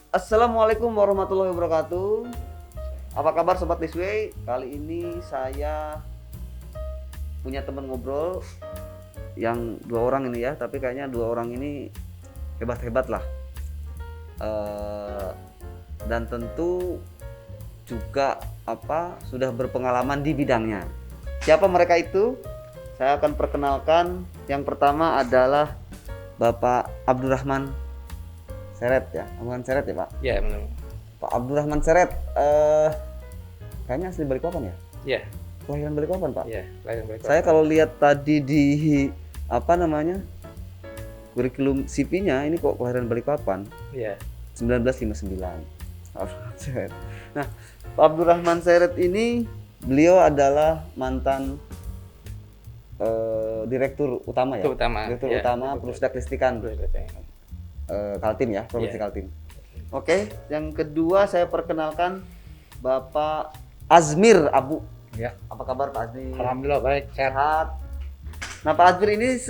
Assalamualaikum warahmatullahi wabarakatuh. Apa kabar Sobat Lisway? Kali ini saya punya teman ngobrol yang dua orang ini ya, tapi kayaknya dua orang ini hebat-hebat lah. Dan tentu juga sudah berpengalaman di bidangnya. Siapa mereka itu? Saya akan perkenalkan. Yang pertama adalah Bapak Abdurrahman Seret ya, Abdurrahman Seret ya Pak? Ya, benar. Pak Abdurrahman Seret, kayaknya asli Balikpapan ya? Ya, Kelahiran Balikpapan Pak? ya, lain Balikpapan. Saya kalau lihat tadi di kurikulum CV-nya ini kok kelahiran Balikpapan, Ya, 1959. Abdurrahman Seret. Nah, Pak Abdurrahman Seret ini beliau adalah mantan direktur utama ya? Itu utama. Direktur Ya, utama betul. Prusdak Listikan. Kaltim ya, Provinsi Iya. Kaltim. Oke, yang kedua saya perkenalkan Bapak Azmir Abu. Ya, Apa kabar Pak Azmir? alhamdulillah baik, sehat. Sehat. Nah Pak Azmir ini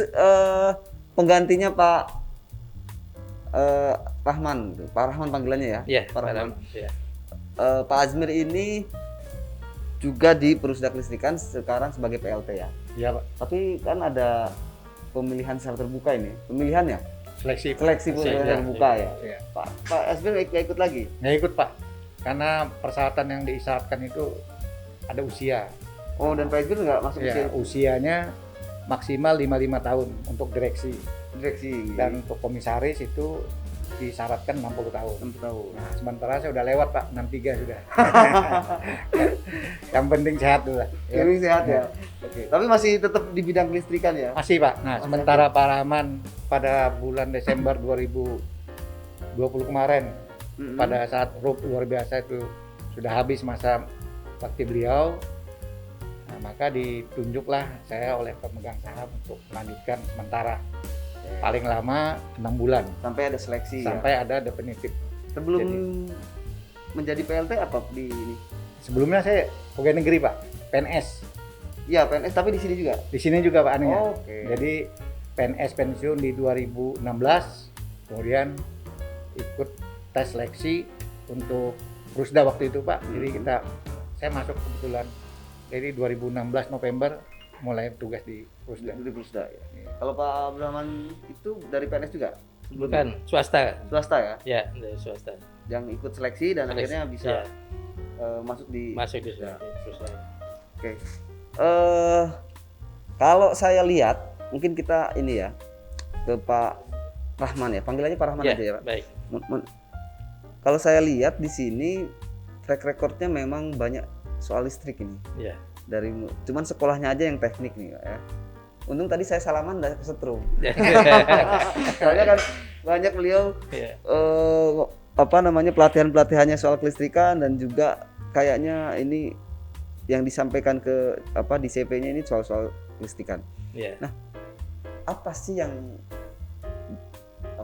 penggantinya Pak Rahman, Pak Rahman panggilannya ya? Ya, Pak Rahman. Ya. Pak Azmir ini juga di Prusdak Listikan sekarang sebagai PLT ya. Iya, Pak. Tapi kan ada pemilihan secara terbuka ini, pemilihannya Seleksi. seleksi pemilihan ya. terbuka ya. Iya. Pak Azmir nggak ikut lagi? Nggak ikut, Pak. Karena persyaratan yang diisyaratkan itu ada usia. Oh, dan Pak Azmir nggak masuk Ya, usianya maksimal 55 tahun untuk direksi. direksi Dan untuk komisaris itu disyaratkan 60 tahun. 6 tahun. Nah, sementara saya udah lewat, Pak, 63 sudah. Yang penting sehat dulu lah. Ya. Ini sehat ya. Oke. Tapi masih tetap di bidang kelistrikan ya. Masih, Pak. Nah, sementara Pak Rahman pada bulan Desember 2020 kemarin, Mm-mm. pada saat RUP luar biasa itu sudah habis masa bakti beliau, nah, maka ditunjuklah saya oleh pemegang saham untuk melanjutkan sementara paling lama 6 bulan Sampai ada seleksi sampai ya. ada definitif. Sebelum jadi. menjadi PLT apa di ini? Sebelumnya saya pegawai negeri, Pak, PNS. Iya, PNS tapi di sini juga. Di sini juga, Pak, anehnya. Oh, oke. Jadi PNS pensiun di 2016, kemudian ikut tes seleksi untuk Rusda waktu itu, Pak. Jadi saya masuk kebetulan. Jadi 2016 November mulai tugas di Rusda. Di Prusda ya. Iya. Kalau Pak Abdurrahman itu dari PNS juga? Bukan, swasta. Swasta ya, Ya, dari swasta. yang ikut seleksi dan Seleksi, akhirnya bisa ya. masuk di. Masuk di Ya. swasta. Oke. Kalau saya lihat, mungkin kita ini ya ke Pak Rahman ya. Panggilannya Pak Rahman Ya, aja ya, Pak. baik. Kalau saya lihat di sini track recordnya memang banyak soal listrik ini. Ya. Cuman sekolahnya aja yang teknik nih Pak, ya. Untung tadi saya salaman udah kesetrum. Ya. Soalnya kan banyak beliau Ya. pelatihannya soal kelistrikan dan juga kayaknya ini yang disampaikan di CP-nya ini soal kelistrikan. Ya. Apa sih yang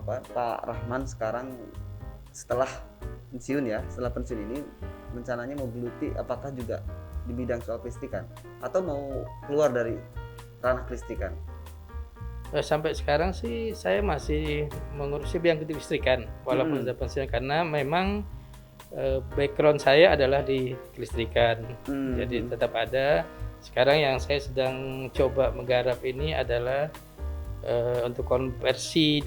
Pak Rahman sekarang setelah pensiun ini rencananya mau geluti apakah juga di bidang soal kelistrikan atau mau keluar dari ranah kelistrikan? Sampai sekarang sih saya masih mengurusi bidang kelistrikan walaupun sudah pensiun karena memang background saya adalah di kelistrikan. Jadi tetap ada. Sekarang yang saya sedang coba menggarap ini adalah untuk konversi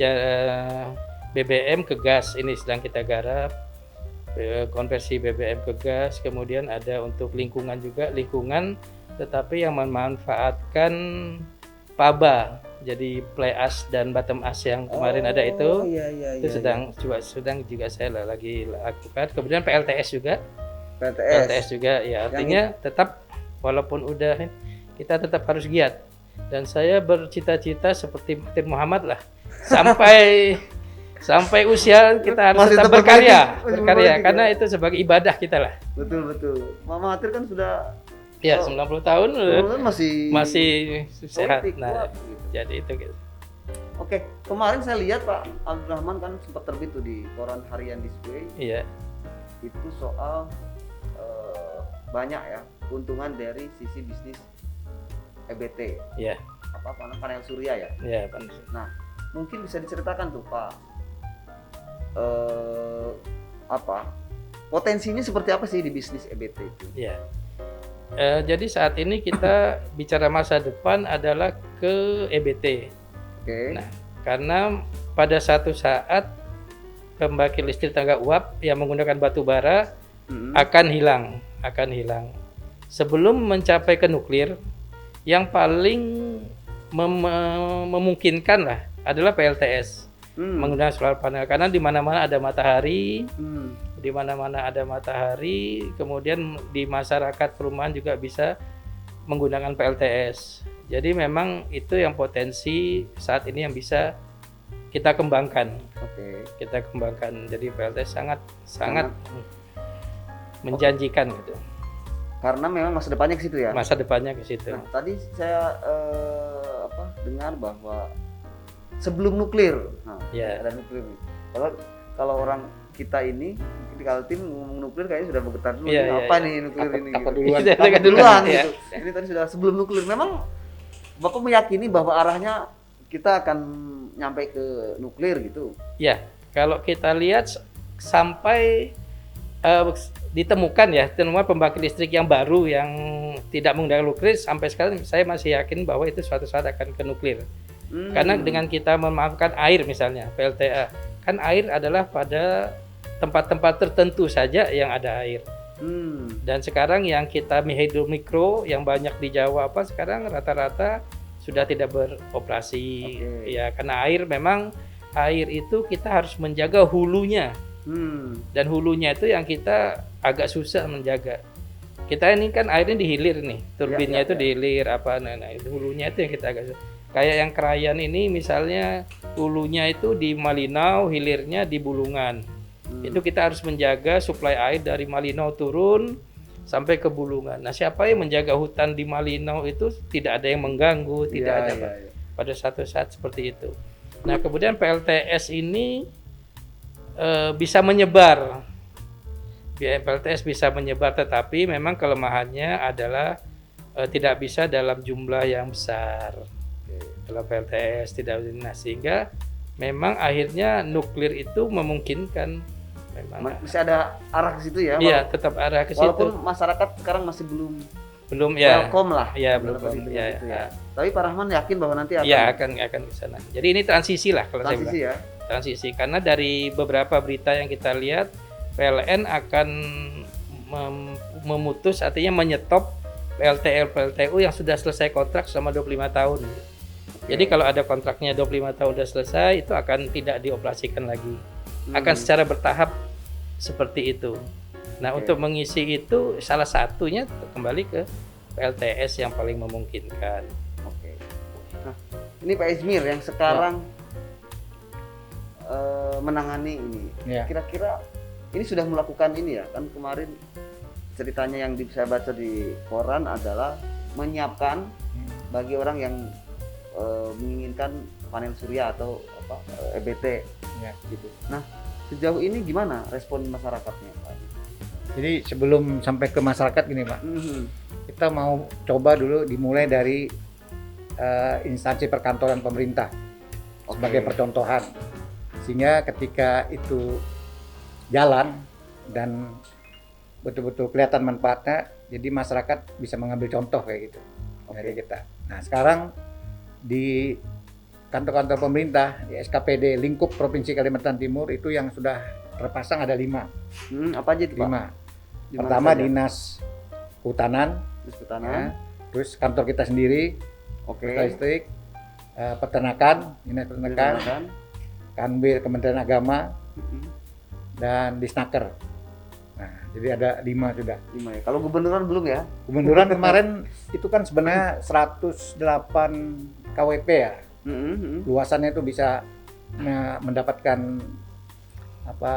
BBM ke gas, ini sedang kita garap. Konversi BBM ke gas, kemudian ada untuk lingkungan tetapi yang memanfaatkan PABA, jadi play ash dan bottom ash yang kemarin ada itu. Iya, Itu sedang juga saya lagi lakukan. Kemudian PLTS juga PLTS juga ya, artinya tetap walaupun udah kita tetap harus giat, dan saya bercita-cita seperti Mahathir Muhammad lah sampai usia kita harus Masih tetap tetap berkarya berpolitik, karena itu sebagai ibadah kita lah. betul. Mama Mahathir kan sudah Ya, 90 tahun masih sehat. politik, Nah, kuat, gitu. jadi itu gitu. Oke, kemarin saya lihat Pak Abdurrahman kan sempat terbit tuh di koran harian Display. Iya. Itu soal banyak ya keuntungan dari sisi bisnis EBT. Iya. Panel surya ya. Iya, Pak. Nah, mungkin bisa diceritakan tuh Pak apa potensinya seperti apa sih di bisnis EBT itu? Ya. Jadi saat ini kita bicara masa depan adalah ke EBT. Oke. Nah, karena pada satu saat pembangkit listrik tenaga uap yang menggunakan batu bara akan hilang. Sebelum mencapai ke nuklir, yang paling memungkinkan lah adalah PLTS, menggunakan solar panel, karena di mana-mana ada matahari. Di mana-mana ada matahari, kemudian di masyarakat perumahan juga bisa menggunakan PLTS. Jadi memang itu yang potensi saat ini yang bisa kita kembangkan. Oke. Kita kembangkan. Jadi PLTS sangat menjanjikan gitu. Karena memang masa depannya ke situ ya. Masa depannya ke situ. Nah, tadi saya dengar bahwa sebelum nuklir, Ya. ada nuklir nih. Kalau orang kita ini di Kaltim ngomong nuklir kayaknya sudah bergetar dulu. Iya, Ini iya, apa iya. nih nuklir ini? Takut Gitu. duluan. Takut Takut duluan, duluan ya. gitu. Ini tadi sudah sebelum nuklir. Memang Bapak meyakini bahwa arahnya kita akan nyampe ke nuklir gitu. Ya, kalau kita lihat sampai ditemukan pembangkit listrik yang baru yang tidak menggunakan nuklir, sampai sekarang saya masih yakin bahwa itu suatu saat akan ke nuklir. Karena dengan kita memanfaatkan air misalnya, PLTA, kan air adalah pada tempat-tempat tertentu saja yang ada air. Dan sekarang yang kita hidromikro yang banyak di Jawa sekarang rata-rata sudah tidak beroperasi. Oke. Ya, karena air itu kita harus menjaga hulunya. Dan hulunya itu yang kita agak susah menjaga. Kita ini kan airnya dihilir nih, turbinnya itu dihilir itu hulunya itu yang kita agak susah. Kayak yang Krayan ini misalnya hulunya itu di Malinau, hilirnya di Bulungan. Itu kita harus menjaga suplai air dari Malinau turun sampai ke Bulungan. Nah, siapa yang menjaga hutan di Malinau itu tidak ada yang mengganggu, tidak ada pada satu saat seperti itu. Nah, kemudian PLTS ini bisa menyebar. PLTS bisa menyebar, tetapi memang kelemahannya adalah tidak bisa dalam jumlah yang besar. Dalam PLTS tidak, nah sehingga memang akhirnya nuklir itu memungkinkan. Memang Masih ada arah ke situ ya? Iya, tetap arah ke situ. Walaupun masyarakat sekarang masih belum ya. welcome lah. Ya, belum. Ya, ya. Tapi Pak Rahman yakin bahwa nanti akan. Ya, akan ke sana. Jadi ini transisi lah kalau saya bilang. Transisi ya. Transisi, karena dari beberapa berita yang kita lihat PLN akan memutus, artinya menyetop PLTU yang sudah selesai kontrak selama 25 tahun. Jadi kalau ada kontraknya 25 tahun sudah selesai, itu akan tidak dioperasikan lagi. Akan secara bertahap seperti itu. Nah, untuk mengisi itu salah satunya kembali ke PLTS yang paling memungkinkan. Oke. Nah, ini Pak Izmir yang sekarang menangani ini. Ya. Kira-kira ini sudah melakukan ini ya? Kan kemarin ceritanya yang saya baca di koran adalah menyiapkan bagi orang yang menginginkan panel surya atau EBT gitu. Nah, sejauh ini gimana respon masyarakatnya, Pak? Jadi sebelum sampai ke masyarakat gini, Pak, kita mau coba dulu dimulai dari instansi perkantoran pemerintah sebagai percontohan, sehingga ketika itu jalan dan betul-betul kelihatan manfaatnya, jadi masyarakat bisa mengambil contoh kayak gitu dari kita. Nah, sekarang di kantor-kantor pemerintah di SKPD lingkup Provinsi Kalimantan Timur itu yang sudah terpasang ada 5. Apa aja itu, Pak? 5. Pertama Dinas Kehutanan, ya. Terus kantor kita sendiri, listrik, peternakan, Dinas Peternakan, Kanwil Kementerian Agama, dan Disnaker. Nah, jadi ada 5 sudah. 5 ya. Kalau gubernuran belum ya? Gubernuran kemarin itu kan sebenarnya 108 KWP ya. Luasannya itu bisa mendapatkan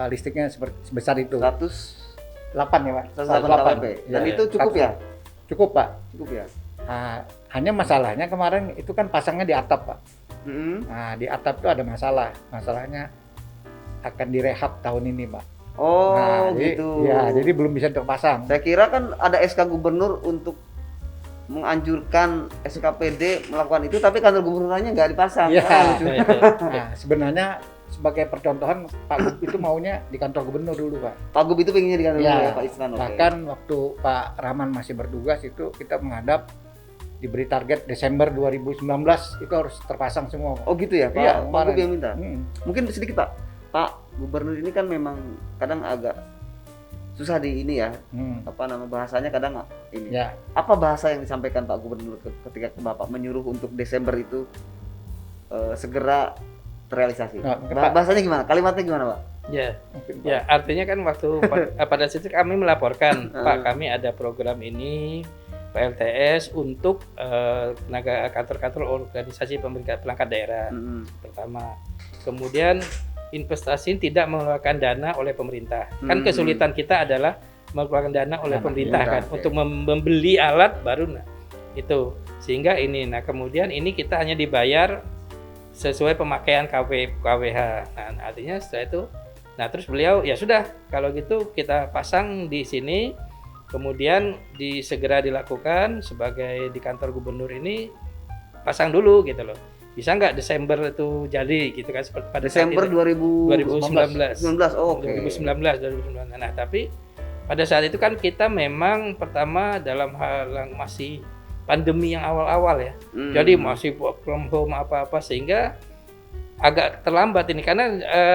listriknya sebesar itu. 108 ya, Pak. 108 KWP. Dan itu cukup ya? Cukup, Pak. Cukup ya. Nah, hanya masalahnya kemarin itu kan pasangnya di atap, Pak. Nah, di atap itu ada masalah. Masalahnya akan direhab tahun ini, Pak. Gitu. Jadi belum bisa terpasang. Saya kira kan ada SK gubernur untuk menganjurkan SKPD melakukan itu, tapi kantor gubernurnya nggak dipasang. Iya. Nah, sebenarnya sebagai percontohan Pak Gub itu maunya di kantor gubernur dulu Pak. Pak Gub itu pengennya di kantor Ya, ya, Pak Isran. Oke. bahkan waktu Pak Rahman masih bertugas itu kita menghadap diberi target Desember 2019 itu harus terpasang semua Pak. Oh gitu ya, Pak. Iya, Pak kemarin. Gub yang minta. Hmm. Mungkin sedikit Pak. Pak Gubernur ini kan memang kadang agak susah di ini ya, Hmm. apa nama bahasanya kadang ini. Ya, Apa bahasa yang disampaikan Pak Gubernur ketika Bapak menyuruh untuk Desember itu segera terrealisasi? Nah, Pak. Bahasanya gimana? Kalimatnya gimana, Pak? Ya, mungkin Pak. ya artinya kan waktu pada saat itu kami melaporkan, Ah. Pak kami ada program ini PLTS untuk tenaga kantor-kantor organisasi pemerintah perangkat daerah Mm-mm. pertama. Kemudian investasi tidak mengeluarkan dana oleh pemerintah. Kan Hmm. kesulitan kita adalah mengeluarkan dana oleh Dana pemerintah kan oke. untuk membeli alat baru nah itu. Sehingga ini nah kemudian ini kita hanya dibayar sesuai pemakaian KWH. Nah, artinya setelah itu nah terus beliau ya sudah kalau gitu kita pasang di sini kemudian segera dilakukan sebagai di kantor gubernur ini pasang dulu gitu loh. Bisa nggak Desember itu jadi gitu kan seperti pada saat Desember itu. 2019. 2019. Oh, oke. 2019. Nah, tapi pada saat itu kan kita memang pertama dalam hal yang masih pandemi yang awal-awal ya. Hmm. Jadi masih work from home apa-apa sehingga agak terlambat ini karena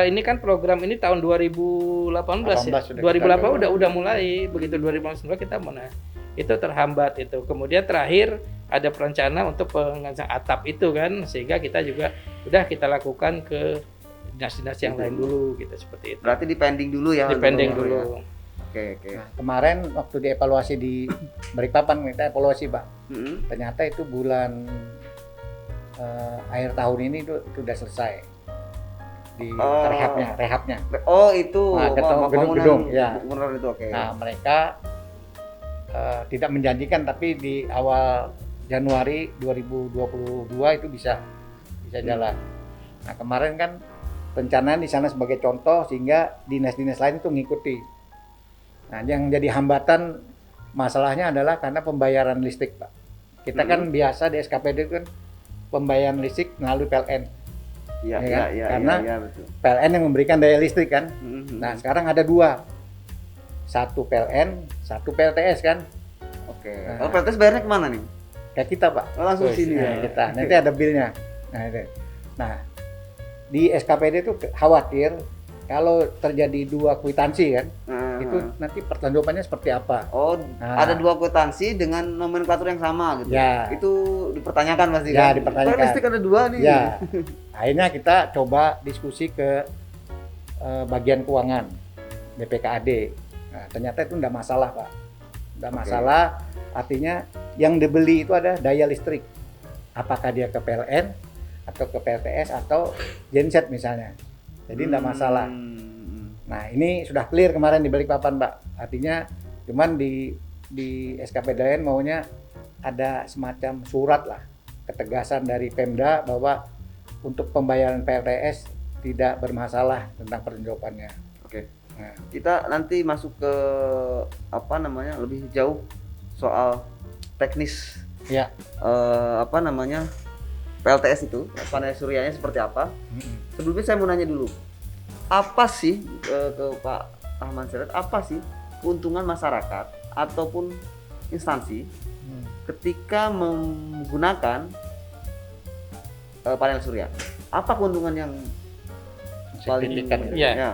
ini kan program ini tahun 2018 ya. 18 sudah 2018 kita udah mulai begitu 2019 kita mana itu terhambat itu. Kemudian terakhir ada perencana untuk pengecasan atap itu kan sehingga kita juga udah kita lakukan ke dinas-dinas yang lain dulu gitu seperti itu. Berarti dipending dulu ya. Dipending untuk- dulu. Oke, oke. Nah, kemarin waktu dievaluasi di Balikpapan kita evaluasi Pak. Mm-mm. Ternyata itu bulan akhir tahun ini itu sudah selesai di Oh. rehabnya. Oh, itu Nah, bangunan gedung-gedung, ya. gubernur itu oke. Nah, mereka tidak menjanjikan tapi di awal Januari 2022 itu bisa jalan. Nah, kemarin kan perencanaan di sana sebagai contoh sehingga dinas-dinas lain itu ngikuti. Nah, yang jadi hambatan masalahnya adalah karena pembayaran listrik, Pak. Kita kan biasa di SKPD kan pembayaran listrik melalui PLN. Iya, ya iya, kan? iya, Karena iya, betul. PLN yang memberikan daya listrik kan. Mm-mm. Nah, sekarang ada dua. Satu PLN, satu PLTS kan. Oke. Nah. Kalau PLTS bayarnya kemana nih? Kayak kita, Pak. Oh, langsung Wih, sini Nah, ya. kita nanti ada bilnya. Nah, itu. Nah, di SKPD itu khawatir kalau terjadi dua kwitansi kan, Nah, itu nanti pertanggungjawabannya seperti apa? oh, Nah. ada dua kwitansi dengan nomenklatur yang sama gitu. Ya. Itu dipertanyakan pasti Ya, kan. dipertanyakan. Kok listrik ada dua nih. Ya, akhirnya kita coba diskusi ke bagian keuangan BPKAD. Nah, ternyata itu tidak masalah, Pak. Tidak Oke. masalah. Artinya yang dibeli itu ada daya listrik. Apakah dia ke PLN atau ke PLTS atau genset misalnya. Jadi tidak masalah. Nah, ini sudah clear kemarin di Balikpapan, Pak. Artinya cuman di SKPDN maunya ada semacam surat lah, ketegasan dari Pemda bahwa untuk pembayaran PLTS tidak bermasalah tentang pertanggungjawabannya. Oke. Nah, Kita nanti masuk ke apa namanya lebih jauh soal teknis ya. apa namanya PLTS itu panel suryanya seperti apa. Sebelumnya saya mau nanya dulu, apa sih ke Pak Ahmad Seret, apa sih keuntungan masyarakat ataupun instansi ketika menggunakan panel surya? Apa keuntungan yang paling Signifikan. Ya. ya.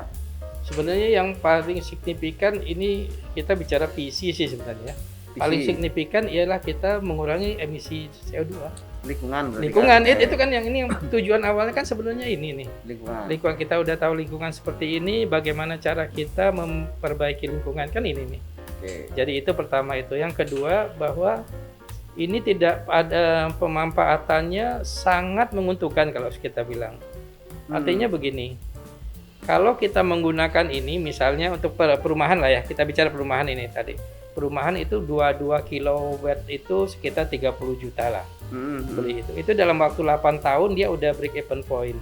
Sebenarnya yang paling signifikan ini kita bicara visi sih sebenarnya. Paling Visi. signifikan ialah kita mengurangi emisi CO2. Lingkungan berarti Lingkungan kan? itu kan yang ini yang tujuan awalnya kan sebenarnya ini nih. Lingkungan. Lingkungan kita udah tahu lingkungan seperti ini, bagaimana cara kita memperbaiki lingkungan kan ini nih. Oke. Jadi itu pertama itu. Yang kedua bahwa ini tidak ada pemanfaatannya sangat menguntungkan kalau kita bilang. Artinya begini, kalau kita menggunakan ini misalnya untuk perumahan lah ya, kita bicara perumahan ini tadi. Perumahan itu 22 kilowatt itu sekitar 30 juta lah beli itu. Itu dalam waktu 8 tahun dia udah break even point.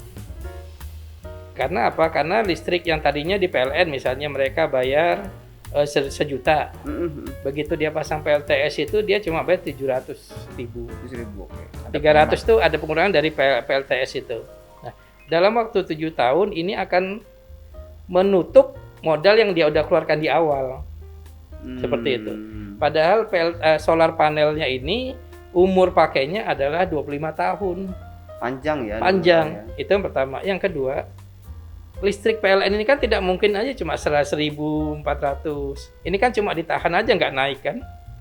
Karena apa? Karena listrik yang tadinya di PLN misalnya mereka bayar sejuta. Begitu dia pasang PLTS itu dia cuma bayar 700.000. 100.000. Oke. 300 itu ada pengurangan dari PLTS itu. Nah, dalam waktu 7 tahun ini akan menutup modal yang dia udah keluarkan di awal. Seperti itu. Padahal solar panelnya ini umur pakainya adalah 25 tahun. Panjang ya. Panjang. Ya. Itu yang pertama. Yang kedua, listrik PLN ini kan tidak mungkin aja cuma 1.400. Ini kan cuma ditahan aja nggak naik kan?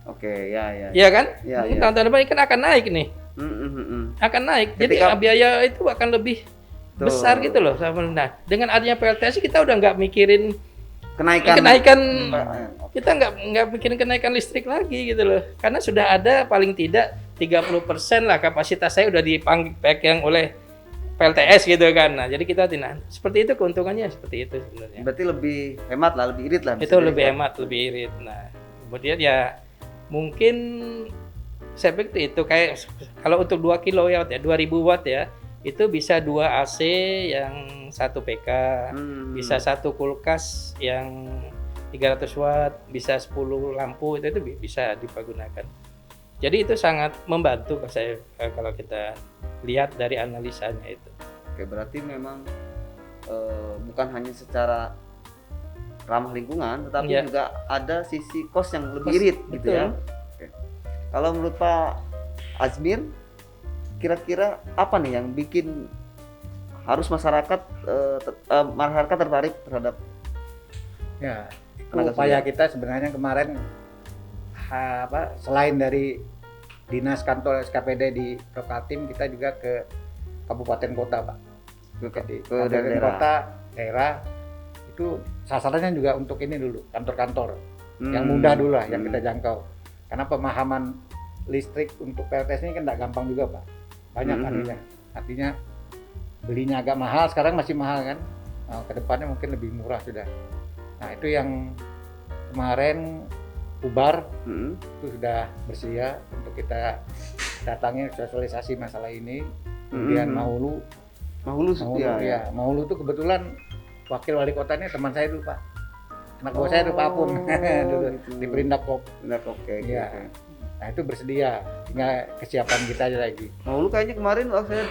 Oke, ya. Iya kan? Ya, Mungkin ya. tahun-tahun depan ini kan akan naik nih. Akan naik. Jadi Ketika- biaya itu akan lebih Tuh. besar gitu loh. Nah, dengan adanya PLTS kita udah nggak mikirin Kenaikan. kita nggak mikirin kenaikan listrik lagi gitu loh. Karena sudah ada paling tidak 30% lah kapasitas saya udah dipegang oleh PLTS gitu kan. Nah, jadi kita tidak seperti itu, keuntungannya seperti itu sebenarnya. Berarti lebih hemat lah, lebih irit lah. Itu lebih hemat, lebih irit. Nah, kemudian ya mungkin saya pikir itu kayak kalau untuk 2 kilowatt ya, 2000 watt ya, itu bisa 2 AC yang 1 PK, bisa 1 kulkas yang 300 watt, bisa 10 lampu, itu bisa dipergunakan. Jadi itu sangat membantu kalau kita lihat dari analisanya itu. Oke, berarti memang bukan hanya secara ramah lingkungan, tetapi Ya. juga ada sisi kos yang lebih Cost, irit gitu betul. ya. Oke. Kalau menurut Pak Azmir, kira-kira apa nih yang bikin harus masyarakat tertarik terhadap Ya, itu tenaga upaya surya? kita sebenarnya kemarin selain dari dinas kantor SKPD di Prokaltim, kita juga ke kabupaten kota, Pak. Jadi ke kabupaten daerah? kota, daerah itu sasarannya juga untuk ini dulu, kantor-kantor yang mudah dulu lah yang kita jangkau. Karena pemahaman listrik untuk PLTS ini kan tidak gampang juga, Pak. Banyak artinya belinya agak mahal, sekarang masih mahal kan. Nah, kedepannya mungkin lebih murah sudah. Nah, itu yang kemarin Ubar itu sudah bersedia untuk kita datangi sosialisasi masalah ini. Kemudian Mahulu ya. Mahulu itu kebetulan wakil wali kotanya teman saya dulu, Pak. Anak buah saya itu Pak Apun dulu gitu. di Perindap. Oke. Iya. Nah, itu bersedia, tinggal kesiapan kita aja lagi. Mau lu kayaknya kemarin waktu saya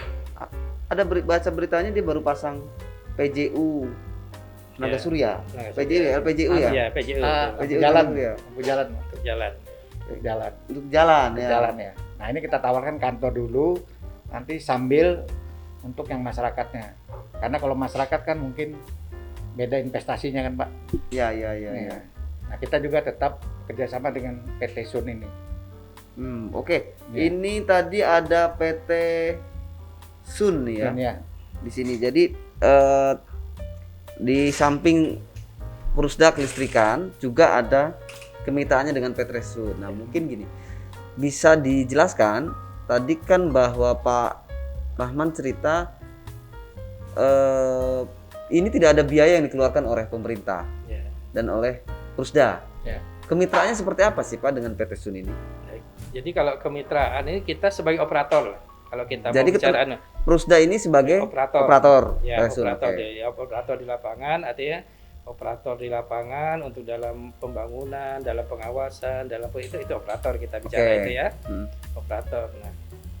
ada baca beritanya dia baru pasang PJU tenaga Ya. surya. Tenaga PJU ya, LPJU ya. Iya, PJU. PJU jalan tenaga surya. untuk jalan, Untuk jalan. untuk jalan. Untuk jalan Untuk ya. jalan ya. Nah, ini kita tawarkan kantor dulu, nanti sambil untuk yang masyarakatnya. Karena kalau masyarakat kan mungkin beda investasinya kan, Pak. Iya. Iya. Nah, kita juga tetap kerjasama dengan PT Sun ini. Oke. Ya. Ini tadi ada PT Sun nih ya Dan ya, di sini. Jadi di samping Prusda Kelistrikan juga ada kemitraannya dengan PT Sun. Nah, mungkin gini. Bisa dijelaskan tadi kan bahwa Pak Rahman cerita ini tidak ada biaya yang dikeluarkan oleh pemerintah Ya. dan oleh Prusda. Ya. Kemitraannya seperti apa sih Pak dengan PT Sun ini? Baik. Jadi kalau kemitraan ini kita sebagai operator lah. Kalau kita Jadi mau bicara Prusda ini sebagai operator. Ya, PT Sun, operator, oke. ya, operator di lapangan, artinya operator di lapangan untuk dalam pembangunan, dalam pengawasan, dalam itu operator kita bicara Oke. itu ya. Hmm. Operator. Nah,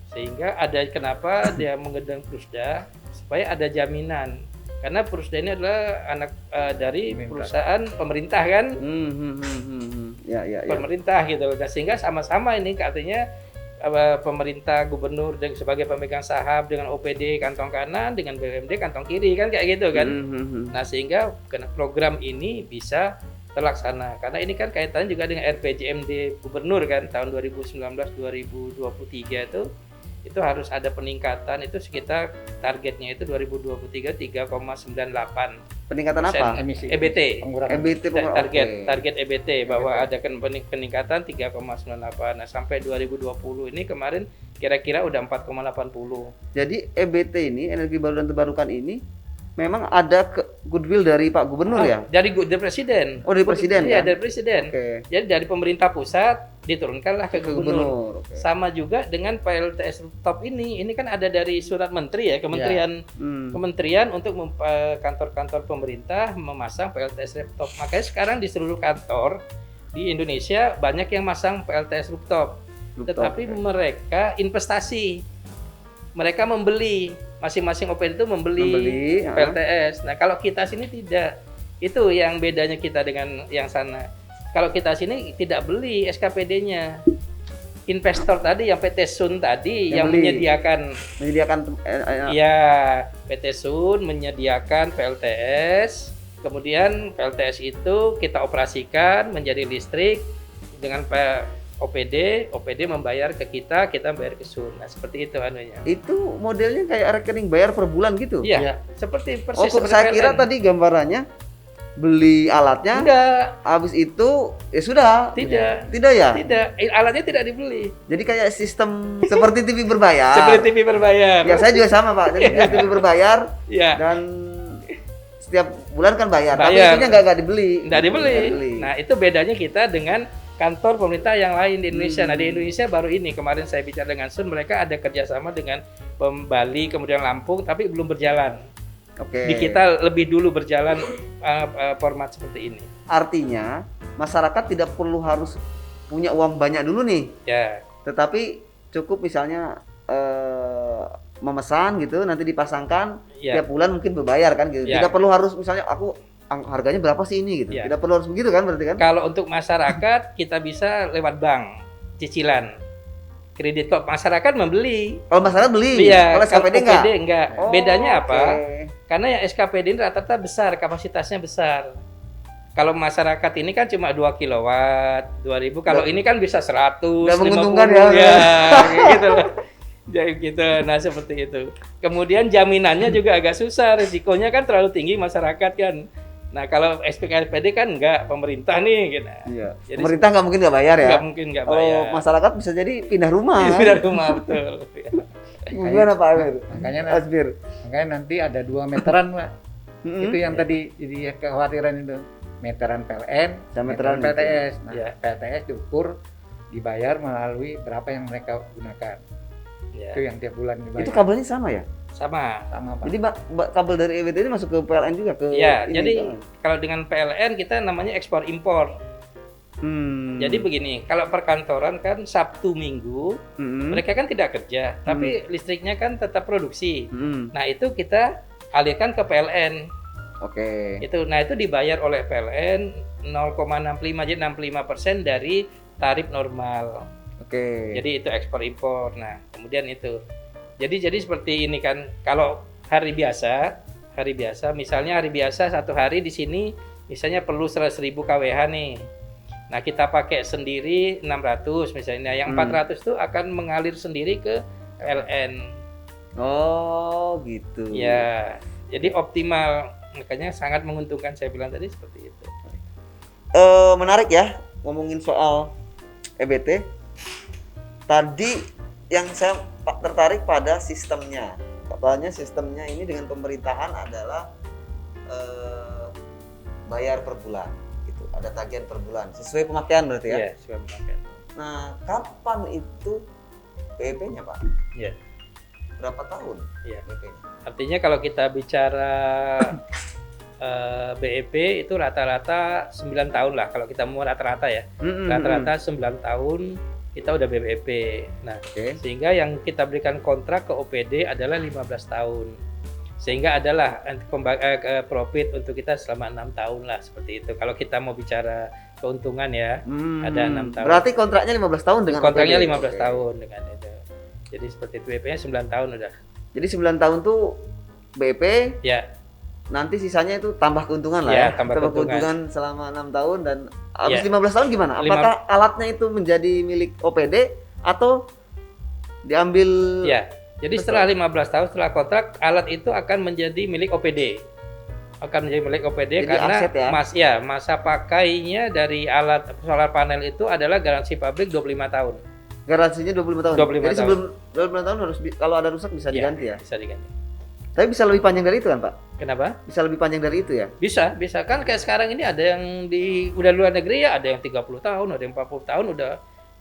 sehingga ada kenapa dia menggandeng Prusda supaya ada jaminan. Karena Prusda ini adalah anak dari Pemerintah. perusahaan pemerintah kan, Ya. pemerintah gitu. Nah, sehingga sama-sama ini artinya pemerintah gubernur sebagai pemegang saham dengan OPD kantong kanan, dengan BUMD kantong kiri kan kayak gitu kan. Nah, sehingga program ini bisa terlaksana karena ini kan kaitannya juga dengan RPJMD gubernur kan tahun 2019-2023 itu harus ada peningkatan itu sekitar targetnya itu 2023 3,98 Peningkatan apa? emisi EBT. pengurangan. EBT Target EBT bahwa ada peningkatan 3,98. Nah, sampai 2020 ini kemarin kira-kira udah 4,80. Jadi EBT ini energi baru dan terbarukan ini memang ada goodwill dari Pak Gubernur ya? Dari Presiden. Oh, dari Presiden Iya, kan? dari Presiden. Oke. Jadi dari pemerintah pusat diturunkanlah ke Ke gubernur. Gubernur. Oke. Sama juga dengan PLTS rooftop ini kan ada dari surat menteri ya, kementerian untuk kantor-kantor pemerintah memasang PLTS rooftop. Makanya sekarang di seluruh kantor di Indonesia banyak yang masang PLTS rooftop. Tetapi mereka investasi. mereka membeli, masing-masing OPD itu membeli ya. PLTS. Nah, kalau kita sini tidak. Itu yang bedanya kita dengan yang sana. Kalau kita sini tidak beli SKPD-nya. Investor tadi yang PT Sun tadi yang beli. menyediakan ya, PT Sun menyediakan PLTS. Kemudian PLTS itu kita operasikan menjadi listrik dengan OPD membayar ke kita membayar ke Sun. Nah, seperti itu anunya. Itu modelnya kayak rekening bayar per bulan gitu? Iya, seperti Oh, persis kok seperti saya kira PLN. tadi gambarannya beli alatnya, Enggak, habis itu ya sudah. tidak. Tidak ya? Tidak, alatnya tidak dibeli. Jadi kayak sistem seperti TV berbayar. Seperti TV berbayar. Ya saya juga sama Pak. Jadi TV berbayar Ya, dan setiap bulan kan bayar. Tapi Bayar. itunya nggak dibeli. tidak dibeli. Nggak dibeli. Nah, itu bedanya kita dengan kantor pemerintah yang lain di Indonesia. Nah, di Indonesia baru ini kemarin saya bicara dengan Sun, mereka ada kerjasama dengan Bali, kemudian Lampung, tapi belum berjalan. Oke. Di kita lebih dulu berjalan format seperti ini. Artinya masyarakat tidak perlu harus punya uang banyak dulu nih, Ya, tetapi cukup misalnya memesan gitu, nanti dipasangkan ya. tiap bulan mungkin berbayar kan gitu. Ya. Tidak perlu harus misalnya aku harganya berapa sih ini gitu. Ya. Tidak perlu harus begitu kan berarti kan? Kalau untuk masyarakat kita bisa lewat bank, cicilan. Kredit kok masyarakat membeli. Kalau masyarakat beli, Iya, kalau SKPD enggak. enggak. Oh, Bedanya apa? oke. Karena yang SKPD ini rata-rata besar, kapasitasnya besar. Kalau masyarakat ini kan cuma 2 kilowatt, 2000. Kalau ini kan bisa 100, Nggak 50 menguntungkan ya. kayak gitu loh. Jadi gitu. Nah, seperti itu. Kemudian jaminannya juga agak susah, risikonya kan terlalu tinggi masyarakat kan. Nah, kalau SPKPD kan enggak, pemerintah nih gitu. Iya. Jadi Pemerintah nggak mungkin nggak bayar ya. nggak mungkin nggak Kalau bayar. masyarakat bisa jadi pindah rumah. kan? Pindah rumah, betul. Gimana Pak Amir? Makanya Asbir. makanya nanti ada 2 meteran Pak. Mm-mm. Itu yang tadi jadi kekhawatiran itu. Meteran PLN Sama meteran meteran PLTS. Nah, Ya. PLTS diukur dibayar melalui berapa yang mereka gunakan. Ya, Itu yang tiap bulan dibayar. Itu kabelnya sama ya? sama. sama Pak. Jadi kabel dari EWT ini masuk ke PLN juga ke Ya, ini, jadi kan? kalau dengan PLN kita namanya ekspor impor. Jadi begini, kalau perkantoran kan Sabtu Minggu Mm-mm. mereka kan tidak kerja, tapi listriknya kan tetap produksi. Mm-mm. Nah, itu kita alihkan ke PLN. Oke. Nah, itu dibayar oleh PLN 0,65, jadi 65% dari tarif normal. Oke. Jadi itu ekspor impor. Nah, kemudian itu. Jadi seperti ini kan, kalau hari biasa misalnya hari biasa satu hari di sini misalnya perlu 100.000 kWh nih. Nah, kita pakai sendiri 600 misalnya. Yang 400 itu akan mengalir sendiri ke PLN. Oh, gitu. Ya. Jadi optimal. Makanya sangat menguntungkan, saya bilang tadi seperti itu. Menarik ya ngomongin soal EBT. Tadi yang saya tertarik pada sistemnya. Katanya sistemnya ini dengan pemerintahan adalah bayar per bulan gitu. Ada tagihan per bulan sesuai pemakaian berarti ya. Iya, sudah memakai. Nah, kapan itu BEP-nya, Pak? Iya. Berapa tahun Iya. BEP-nya? Artinya kalau kita bicara BEP itu rata-rata 9 tahun lah, kalau kita mau rata-rata ya. Rata-rata 9 tahun kita udah BEP. Nah, Oke. sehingga yang kita berikan kontrak ke OPD adalah 15 tahun. Sehingga adalah profit untuk kita selama 6 tahun lah, seperti itu. Kalau kita mau bicara keuntungan ya, ada 6 tahun. Berarti kontraknya 15 tahun dengan Kontraknya OPD? 15 Oke. tahun dengan itu. Jadi seperti itu, BEP-nya 9 tahun udah. Jadi 9 tahun tuh BEP, Ya, nanti sisanya itu tambah keuntungan lah Ya, ya. tambah keuntungan. Selama 6 tahun dan habis Ya. 15 tahun gimana? Apakah alatnya itu menjadi milik OPD atau diambil? ya. Jadi Betul. setelah 15 tahun setelah kontrak, alat itu akan menjadi milik OPD. Akan menjadi milik OPD Jadi karena aset ya? masa pakainya dari alat solar panel itu adalah garansi pabrik 25 tahun. Garansinya 25 tahun. 25 Jadi tahun. sebelum 25 tahun harus kalau ada rusak bisa Ya, diganti ya. Bisa diganti. Tapi bisa lebih panjang dari itu kan, Pak? Kenapa? Bisa lebih panjang dari itu ya? Bisa kan kayak sekarang ini ada yang udah luar negeri ya, ada yang 30 tahun, ada yang 40 tahun udah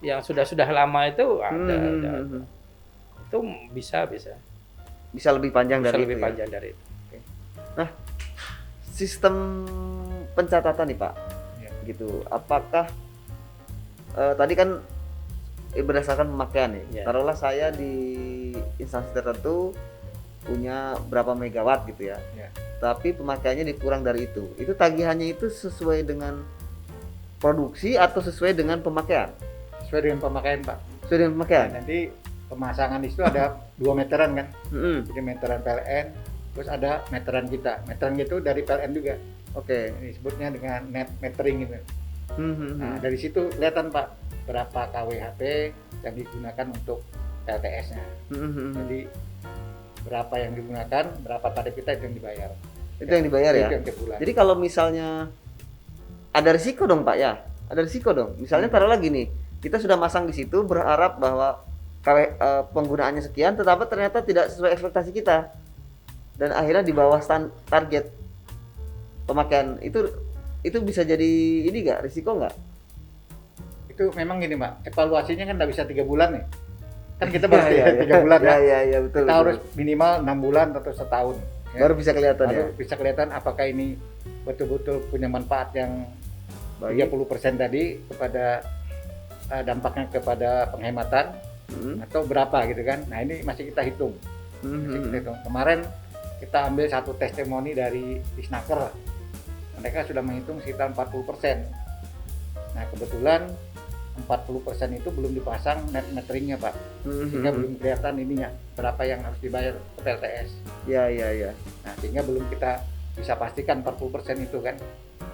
yang sudah lama itu ada. Itu bisa Bisa lebih panjang dari lebih itu. panjang dari itu. Nah, sistem pencatatan nih, Pak. Ya. Gitu. Apakah tadi kan berdasarkan pemakaian nih. Ya. Taruhlah saya di instansi tertentu punya berapa megawatt gitu ya. Ya. Tapi pemakaiannya dikurang dari itu. Itu tagihannya itu sesuai dengan produksi atau sesuai dengan pemakaian? Sesuai dengan pemakaian Pak. Sesuai dengan pemakaian. Nah, nanti pemasangan di situ ada 2 meteran kan. Mm-mm. Jadi meteran PLN, terus ada meteran kita. Meteran itu dari PLN juga. Oke. Ini disebutnya dengan net metering gitu. Mhm. Nah, dari situ kelihatan Pak berapa kWHP yang digunakan untuk PLTS-nya. Mhm. Jadi berapa yang digunakan, berapa tarif kita itu yang dibayar. Itu yang dibayar ya. Itu yang tiap bulan. Jadi kalau misalnya ada risiko dong Pak ya, ada risiko dong. Misalnya taruh lagi nih, kita sudah masang di situ berharap bahwa penggunaannya sekian, tetapi ternyata tidak sesuai ekspektasi kita, dan akhirnya di bawah target pemakaian itu bisa jadi ini nggak, risiko nggak? Itu memang gini Pak, evaluasinya kan nggak bisa 3 bulan nih. Kan kita baru 3 bulan ya. Iya betul. Kita betul. harus minimal 6 bulan atau setahun. Ya. Baru bisa kelihatan ya. Baru bisa kelihatan apakah ini betul-betul punya manfaat yang Baik. 30% tadi kepada dampaknya kepada penghematan atau berapa gitu kan. Nah ini masih kita hitung. Masih kita hitung. Kemarin kita ambil satu testimoni dari Disnaker. Mereka sudah menghitung sekitar 40%. Nah kebetulan 40% itu belum dipasang net meteringnya Pak, sehingga belum kelihatan ininya berapa yang harus dibayar ke PLTS. Iya. Nah sehingga belum kita bisa pastikan 40% itu kan.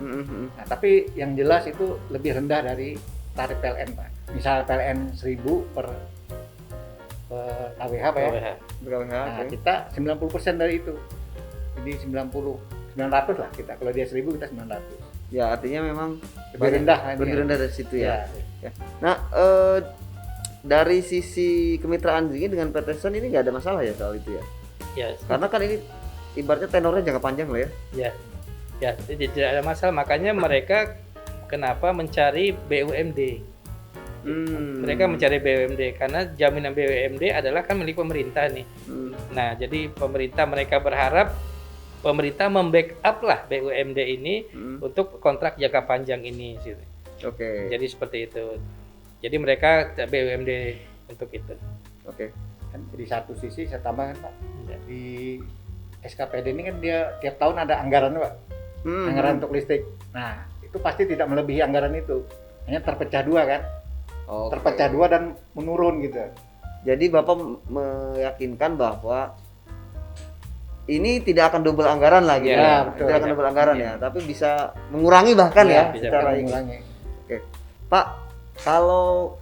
Nah tapi yang jelas itu lebih rendah dari tarif PLN Pak. Misal PLN 1000 per kWh Pak ya. Nah kita 90% dari itu. Jadi 900 lah kita. Kalau dia 1000 kita 900. Ya artinya memang Lebih rendah kan lebih ya. rendah dari situ ya. Ya. Nah dari sisi kemitraan ini dengan PT Sun ini nggak ada masalah ya soal itu ya? Ya, Karena kan ini ibaratnya tenornya jangka panjang lah ya. ya, tidak ada masalah. Makanya mereka kenapa mencari BUMD? Mereka mencari BUMD karena jaminan BUMD adalah kan milik pemerintah nih. Nah, jadi mereka berharap pemerintah membackup lah BUMD ini untuk kontrak jangka panjang ini. Oke. Jadi seperti itu. Jadi mereka BUMD untuk itu. Oke. Kan di satu sisi saya tambahkan Pak, Ya. di SKPD ini kan dia tiap tahun ada anggaran Pak, anggaran untuk listrik. Nah itu pasti tidak melebihi anggaran itu, hanya terpecah dua kan, Oke. terpecah dua dan menurun gitu. Jadi Bapak meyakinkan bahwa ini tidak akan double anggaran lah gitu. Ya, betul. Tidak akan double anggaran Iya. ya, tapi bisa mengurangi bahkan ya, bisa secara ini. mengurangi. Pak, kalau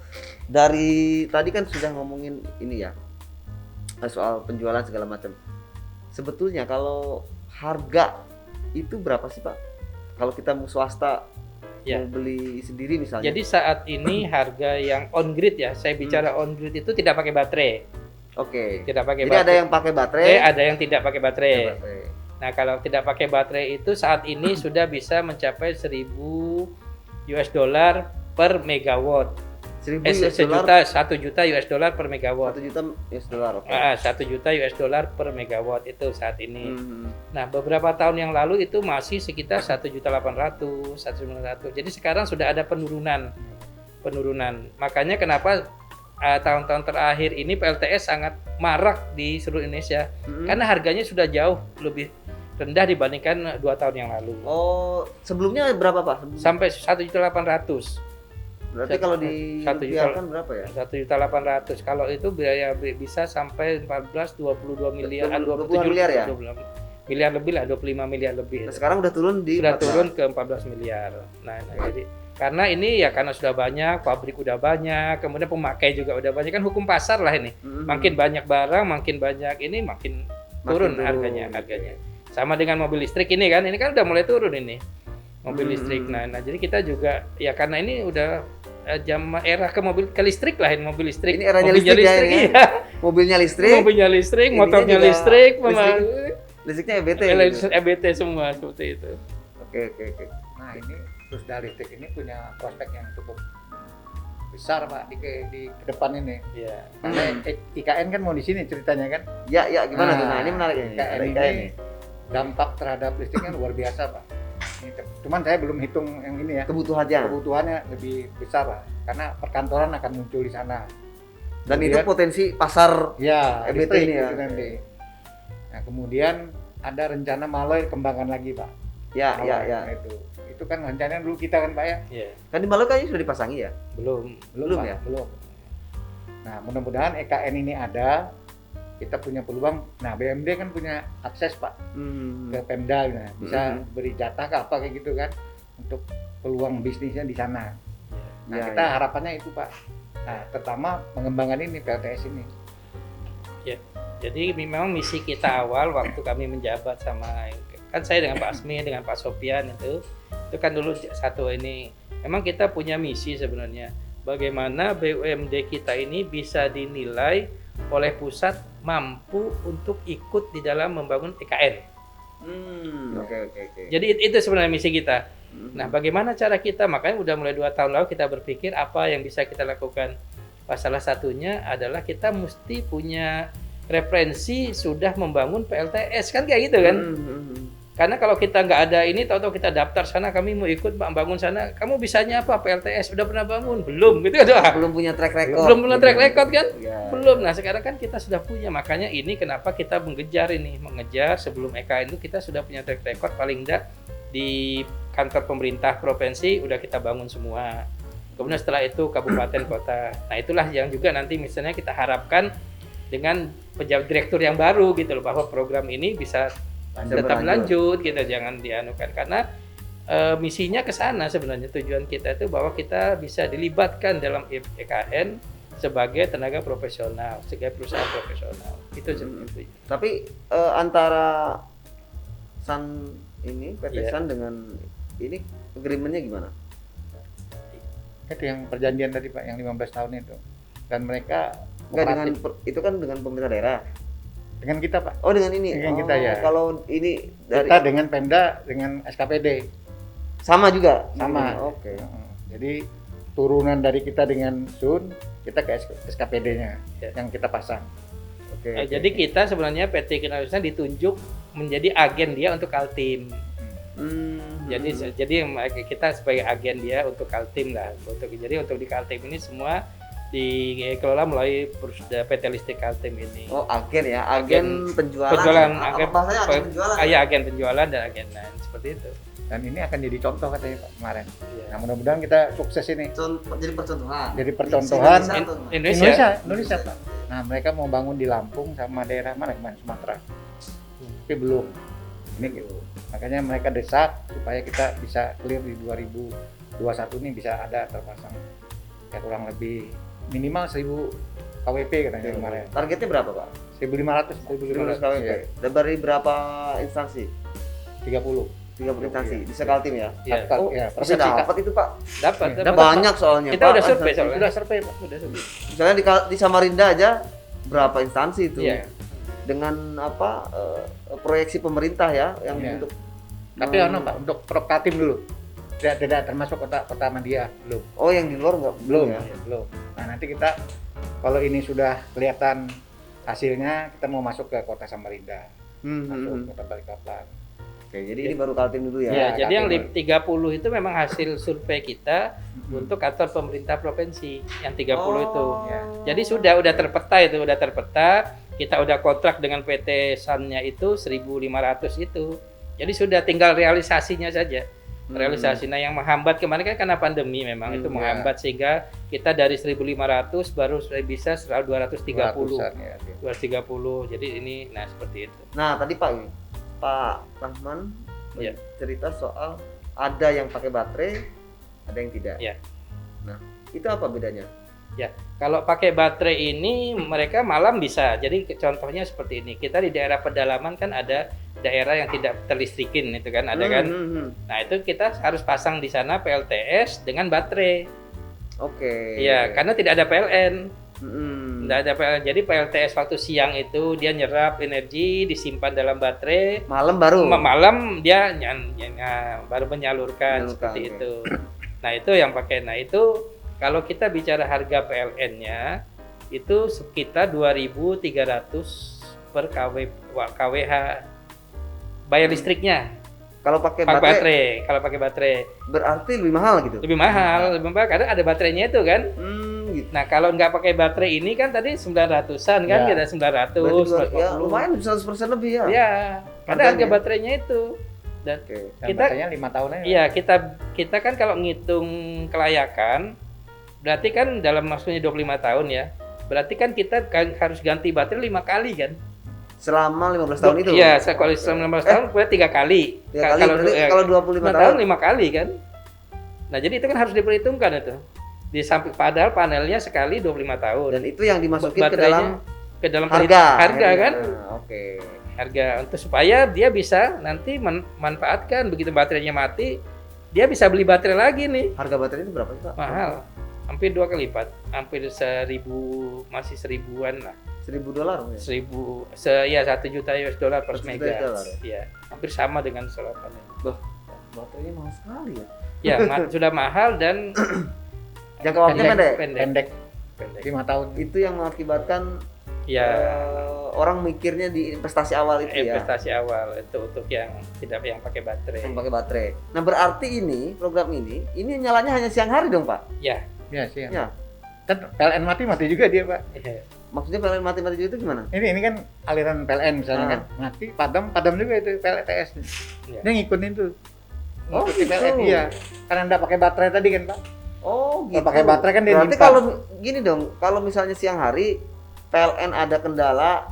dari tadi kan sudah ngomongin ini ya, soal penjualan segala macam. Sebetulnya kalau harga itu berapa sih Pak? Kalau kita mau swasta Ya. mau beli sendiri misalnya. Jadi saat ini harga yang on grid ya, saya bicara on grid itu tidak pakai baterai. Oke. Tidak pakai Jadi ada baterai. yang pakai baterai, Ada yang tidak pakai baterai. ada baterai. Nah, kalau tidak pakai baterai itu saat ini sudah bisa mencapai 1000 US dollar per megawatt. 1.000 US dollar, 1 juta US dollar per megawatt. 1 juta US dollar. Oke. 1 juta US dollar per megawatt itu saat ini. Hmm. Nah, beberapa tahun yang lalu itu masih sekitar 1.800.000, 1.900.000. Jadi sekarang sudah ada penurunan. Makanya kenapa tahun-tahun terakhir ini PLTS sangat marak di seluruh Indonesia karena harganya sudah jauh lebih rendah dibandingkan 2 tahun yang lalu. Oh, sebelumnya berapa Pak? Sampai 1.800.000. Berarti kalau Satu dirupiahkan berapa ya? 1.800.000. Kalau itu biaya bisa sampai 22 miliar, 20 miliar ya? 20 miliar lebih lah, 25 miliar lebih. Nah, sekarang udah turun di Sudah 14. turun ke 14 miliar. Nah, jadi karena ini ya karena sudah banyak, pabrik udah banyak, kemudian pemakai juga udah banyak, kan hukum pasar lah ini. Makin banyak barang, makin banyak ini, makin turun harganya. Sama dengan mobil listrik ini kan udah mulai turun ini mobil listrik. Nah, jadi kita juga ya karena ini udah era ke listrik lah ini, mobil listrik. Ini eranya mobilnya listrik ya, ini. iya. Mobilnya listrik. Mobilnya listrik, Ininya motornya juga listrik, listriknya EBT. Gitu. EBT semua seperti itu. Oke. Nah ini Rusda Listrik ini punya prospek yang cukup besar Pak di ke depan ini. Iya. Karena IKN kan mau di sini ceritanya kan. Ya gimana tuh? Nah, ini menarik ini. IKN Ada ini IKN nih. dampak terhadap listriknya luar biasa Pak. Cuman saya belum hitung yang ini ya. Kebutuhannya. Kebutuhannya lebih besar lah, karena perkantoran akan muncul di sana. Dan itu Kemudian- potensi pasar Ya, EBT listrik ini ya. itu nanti. Nah, kemudian ada rencana Maloi kembangkan lagi, Pak. Ya, Maloi, ya, ya. nah, itu kan rencananya dulu kita kan, Pak ya. Iya. Kan di Maluku kayaknya sudah dipasangi ya? Belum. Belum Pak, ya? belum. Nah, mudah-mudahan EKN ini ada, kita punya peluang. Nah, BMD kan punya akses, Pak, ke Pemda, nah, bisa beri jatah ke apa kayak gitu kan, untuk peluang bisnisnya di sana. Nah, Ya, kita ya. harapannya itu, Pak. Nah, terutama mengembangkan ini PLTS ini. Jadi memang misi kita awal waktu kami menjabat sama kan saya dengan Pak Asmi dengan Pak Sopian itu kan dulu satu ini memang kita punya misi sebenarnya bagaimana BUMD kita ini bisa dinilai oleh pusat mampu untuk ikut di dalam membangun IKN. Oke. Jadi itu sebenarnya misi kita. Nah, bagaimana cara kita? Makanya udah mulai 2 tahun lalu kita berpikir apa yang bisa kita lakukan. Salah satunya adalah kita mesti punya referensi sudah membangun PLTS kan kayak gitu kan. Karena kalau kita nggak ada ini, tahu-tahu kita daftar sana, kami mau ikut bangun sana, kamu bisanya apa PLTS? Udah pernah bangun? Belum gitu kan? Belum punya track record. Belum punya track record kan? Ya. Belum. Nah sekarang kan kita sudah punya, makanya ini kenapa kita mengejar sebelum EKN itu kita sudah punya track record paling enggak di kantor pemerintah provinsi udah kita bangun semua. Kemudian setelah itu kabupaten kota. Nah itulah yang juga nanti misalnya kita harapkan dengan pejabat direktur yang baru gitu loh bahwa program ini bisa tetap lanjut gitu, jangan dianukan karena misinya ke sana sebenarnya tujuan kita itu bahwa kita bisa dilibatkan dalam EKN sebagai tenaga profesional, sebagai perusahaan profesional. Itu seperti itu. Tapi antara Sun ini PT Iya. Sun dengan ini agreement-nya gimana? Itu yang perjanjian tadi, Pak, yang 15 tahun itu. Dan mereka Enggak dengan kooperatif. itu kan dengan pemerintah daerah. Dengan kita, Pak. Oh, dengan ini. Dengan Oh, kita, ya. Kalau ini dari Kita dengan Pemda dengan SKPD sama juga. sama. Oke. Jadi turunan dari kita dengan Sun, kita ke SKPD-nya Ya. yang kita pasang. Oke. Jadi kita sebenarnya PT Kinarusna ditunjuk menjadi agen dia untuk Kaltim. Jadi kita sebagai agen dia untuk Kaltim lah. Untuk di Kaltim ini semua dikelola melalui PT Listrik Kaltim ini. Oh, agen ya, agen penjualan. Agen Bahasanya agen penjualan. Iya, agen penjualan dan agen lain seperti itu. Dan ini akan jadi contoh katanya, Pak, kemarin. Iya. Nah, mudah-mudahan kita sukses ini. Jadi percontohan. Jadi percontohan. Indonesia. Pak. Nah, mereka mau bangun di Lampung sama daerah mana kemarin, Sumatera. Tapi belum. Ini gitu. Makanya mereka desak supaya kita bisa clear di 2021 ini bisa ada terpasang ya kurang lebih minimal 1000 KWP katanya kemarin. Targetnya berapa, Pak? 1500 15 KWP. Iya. Dan dari berapa instansi? 30. 30 instansi Iya. di Sekaltim ya? Iya. Oh, Ya, bisa provinsi, Kak. dapat itu, Pak. Dapat. Ada banyak soalnya, Kita Pak. udah survei instansi. soalnya. Sudah survei, Pak. Udah survei. Misalnya di Samarinda aja berapa instansi itu? Iya. Dengan apa proyeksi pemerintah ya yang Iya. untuk Tapi Pak, untuk Prokaltim dulu. Tidak termasuk kota Madia, belum. Oh, yang di luar nggak Belum, ya? belum. Nah, nanti kita kalau ini sudah kelihatan hasilnya, kita mau masuk ke kota Samarinda, masuk kota Balikpapan. Oke, jadi ini baru Kaltim dulu ya. Ya, Ya, jadi yang Kaltim. 30 itu memang hasil survei kita untuk kantor pemerintah provinsi yang 30 itu. Ya. Jadi udah terpeta itu, udah terpeta. Kita udah kontrak dengan PT Sun-nya itu 1.500 itu. Jadi sudah tinggal realisasinya saja. Realisasinya yang menghambat kemarin kan karena pandemi memang itu menghambat sehingga kita dari 1.500 baru bisa 230. 200-an, ya. 230. Jadi ini nah seperti itu. Nah, tadi Pak Rahman Iya. cerita soal ada yang pakai baterai, ada yang tidak. Iya. Nah, itu apa bedanya? Ya, kalau pakai baterai ini mereka malam bisa. Jadi contohnya seperti ini. Kita di daerah pedalaman kan ada daerah yang tidak terlistrikin itu kan, ada kan. Nah, itu kita harus pasang di sana PLTS dengan baterai. Oke. Iya, karena tidak ada PLN. Mm-mm. Tidak ada PLN. Jadi PLTS waktu siang itu dia nyerap energi, disimpan dalam baterai. Malam baru. Malam dia baru menyalurkan seperti oke. itu. Nah, itu yang pakai. Nah, itu kalau kita bicara harga PLN-nya itu sekitar 2.300 per kWh bayar listriknya. Kalau pakai Pakai baterai, baterai, kalau pakai baterai berarti lebih mahal gitu. lebih mahal karena ada baterainya itu kan. gitu. Nah, kalau nggak pakai baterai ini kan tadi 900-an kan, Ya. kita 900, Berarti ya 150. lumayan 100% lebih ya. Ya, karena harga Harganya. baterainya itu. Dan Oke. Dan Kita- baterainya 5 tahun aja. iya, kita kan kalau ngitung kelayakan berarti kan dalam maksudnya 25 tahun ya. Berarti kan kita harus ganti baterai 5 kali kan? Selama 15 tahun itu. Iya, kalau selama 15 tahun berarti 3 kali. 3 kali berarti kalau 25 tahun 5 kali kan. Nah, jadi itu kan harus diperhitungkan itu. Di samping padahal panelnya sekali 25 tahun. dan itu yang dimasukin ke dalam ke dalam harga. harga kan? Nah, oke. Harga untuk supaya dia bisa nanti manfaatkan begitu baterainya mati, dia bisa beli baterai lagi nih. Harga baterai itu berapa sih, Pak? Mahal. Hampir 2 kali lipat. Hampir 1.000, masih 1.000-an lah. $1.000 ya. 1 juta US dollar per 1 juta mega. dolar ya? Iya, hampir sama dengan solar panel. Baterainya mahal sekali ya. Ya, sudah mahal dan Jangka waktunya pendek. Pendek Pendek. 5 tahun. Itu yang mengakibatkan Ya, orang mikirnya di investasi awal itu ya. investasi awal itu untuk yang tidak yang pakai baterai. Yang pakai baterai. Nah, berarti ini program ini nyalanya hanya siang hari dong, Pak? Ya. Iya sih. Ya. Kan PLN mati juga dia, Pak. Iya. Maksudnya PLN mati-mati itu gimana? Ini kan aliran PLN misalnya kan mati, padam juga itu PLTS. Iya. Dia ngikutin tuh. Oh, Ngikutin gitu. PLN, iya. Karena enggak pakai baterai tadi kan, Pak. Oh, gitu. Kalau pakai baterai kan dia berarti nyimpan. kalau gini dong, kalau misalnya siang hari PLN ada kendala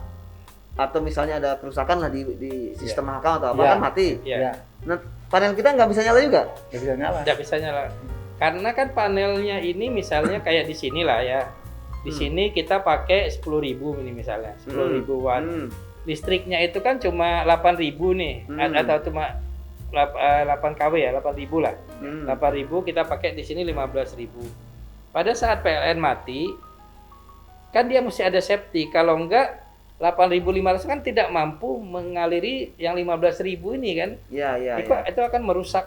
atau misalnya ada kerusakan lah di sistem HK atau apa Iya. kan mati. Iya. Iya. Nah, panel kita nggak bisa nyala juga. Nggak bisa nyala. Tidak bisa nyala. Karena kan panelnya ini misalnya kayak di sini lah ya. Di sini kita pakai 10.000 ini misalnya, 10.000 watt. Listriknya itu kan cuma 8.000 nih, atau cuma 8 kW ya, 8.000 lah. 8.000 kita pakai di sini 15.000. Pada saat PLN mati, kan dia mesti ada safety. Kalau enggak 8.500 kan tidak mampu mengaliri yang 15.000 ini kan. Iya, iya, Itu, iya. itu akan merusak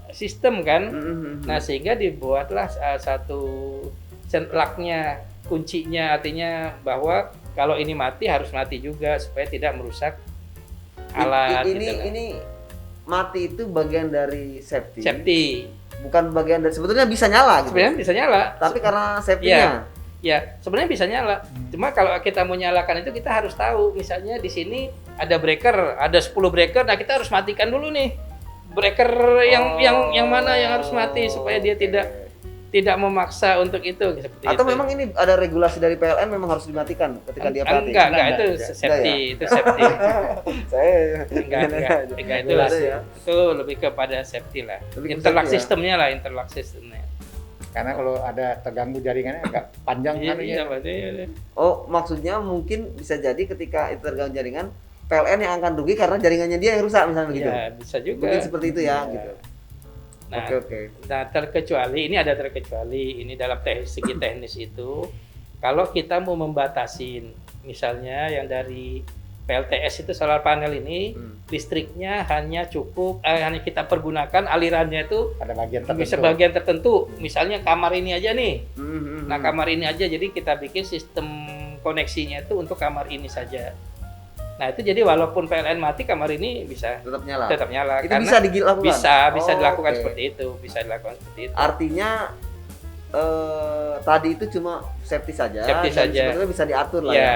sistem kan. Mhm. Nah, sehingga dibuatlah satu lock-nya, kuncinya, artinya bahwa kalau ini mati harus mati juga supaya tidak merusak alat ini gitu lah. ini mati itu bagian dari safety. Safety. Bukan bagian dari sebetulnya bisa nyala gitu. Sebenarnya bisa nyala. Tapi karena safety-nya. Ya, sebenarnya bisa nyala. Cuma kalau kita mau nyalakan itu kita harus tahu, misalnya di sini ada breaker, ada 10 breaker, nah kita harus matikan dulu nih. Breaker yang mana yang harus mati supaya dia tidak memaksa untuk itu seperti Atau itu. memang ini ada regulasi dari PLN memang harus dimatikan ketika dia mati. Enggak, itu Enggak, safety, ya? itu safety. Saya Enggak itu lah. Ada ya. Itu lebih kepada safety lah. Lebih ke Interlock safety ya? sistemnya lah, interlock sistemnya. Karena kalau ada terganggu jaringannya agak panjang kan Iya, ya. berarti. Oh, maksudnya mungkin bisa jadi ketika itu terganggu jaringan, PLN yang akan rugi karena jaringannya dia yang rusak misalnya begitu. Ya, bisa juga. Mungkin seperti itu ya, Ya. gitu. Nah, Oke. nah, terkecuali ini dalam segi teknis itu kalau kita mau membatasin misalnya yang dari PLTS itu solar panel ini listriknya hanya cukup hanya kita pergunakan alirannya itu Ada bagian tertentu. bisa bagian tertentu, misalnya kamar ini aja nih. Mhm. Nah, kamar ini aja, jadi kita bikin sistem koneksinya itu untuk kamar ini saja. Nah, itu jadi walaupun PLN mati, kamar ini bisa tetap nyala. tetap nyala. Itu karena bisa dilakukan. bisa Oh, dilakukan oke. seperti itu, bisa dilakukan seperti itu. Artinya tadi itu cuma safety saja. Safety dan saja. sebetulnya bisa diatur lah ya. Ya,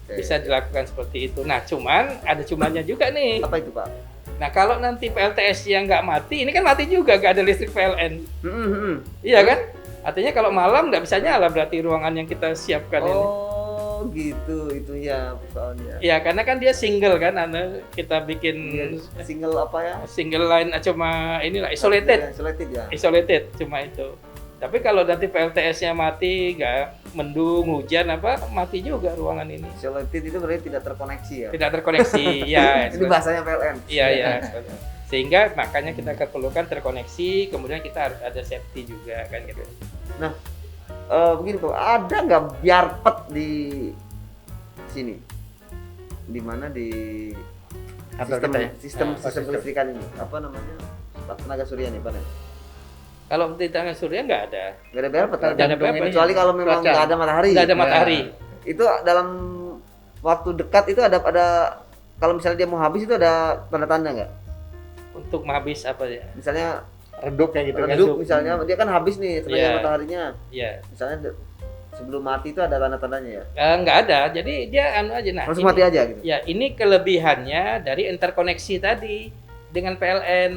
Oke. bisa dilakukan seperti itu. Nah, cuman ada cumannya juga nih. Apa itu, Pak? Nah, kalau nanti PLTS yang nggak mati, ini kan mati juga, nggak ada listrik PLN. Mhm. Iya kan? Artinya kalau malam nggak bisa nyala berarti ruangan yang kita siapkan ini. Oh, gitu itu ya soalnya. Ya, karena kan dia single kan, kita bikin Iya, single apa ya? single line cuma inilah isolated. Isolated ya. Isolated cuma itu. Tapi kalau nanti PLTS-nya mati, nggak mendung, hujan apa, mati juga ruangan ini. Isolated itu berarti tidak terkoneksi ya. Tidak terkoneksi, ya. Ini bahasanya PLN. Iya, iya. Sehingga makanya kita keperlukan terkoneksi, kemudian kita harus ada safety juga kan gitu. Begini Pak, ada nggak biarpet di sini? Di mana di Kantor sistem kita ya? sistem Nah, sistem sistem. kelistrikan ini? Apa namanya? Tenaga surya nih, Pak. Kalau di tangan surya nggak ada. Nggak ada biarpet. Nggak ada kan? biarpet. Kecuali kalau memang Cuaca. nggak ada matahari. Nggak ada matahari. Itu dalam waktu dekat itu ada kalau misalnya dia mau habis itu ada tanda-tanda nggak? Untuk menghabis apa ya? Misalnya Redup kayak gitu kan. redup misalnya dia kan habis nih tenaga Iya. mataharinya. Iya. Misalnya sebelum mati itu ada tanda-tandanya ya? Nggak ada, jadi dia anu aja. Nah, Langsung ini, mati aja gitu. ya ini kelebihannya dari interkoneksi tadi dengan PLN.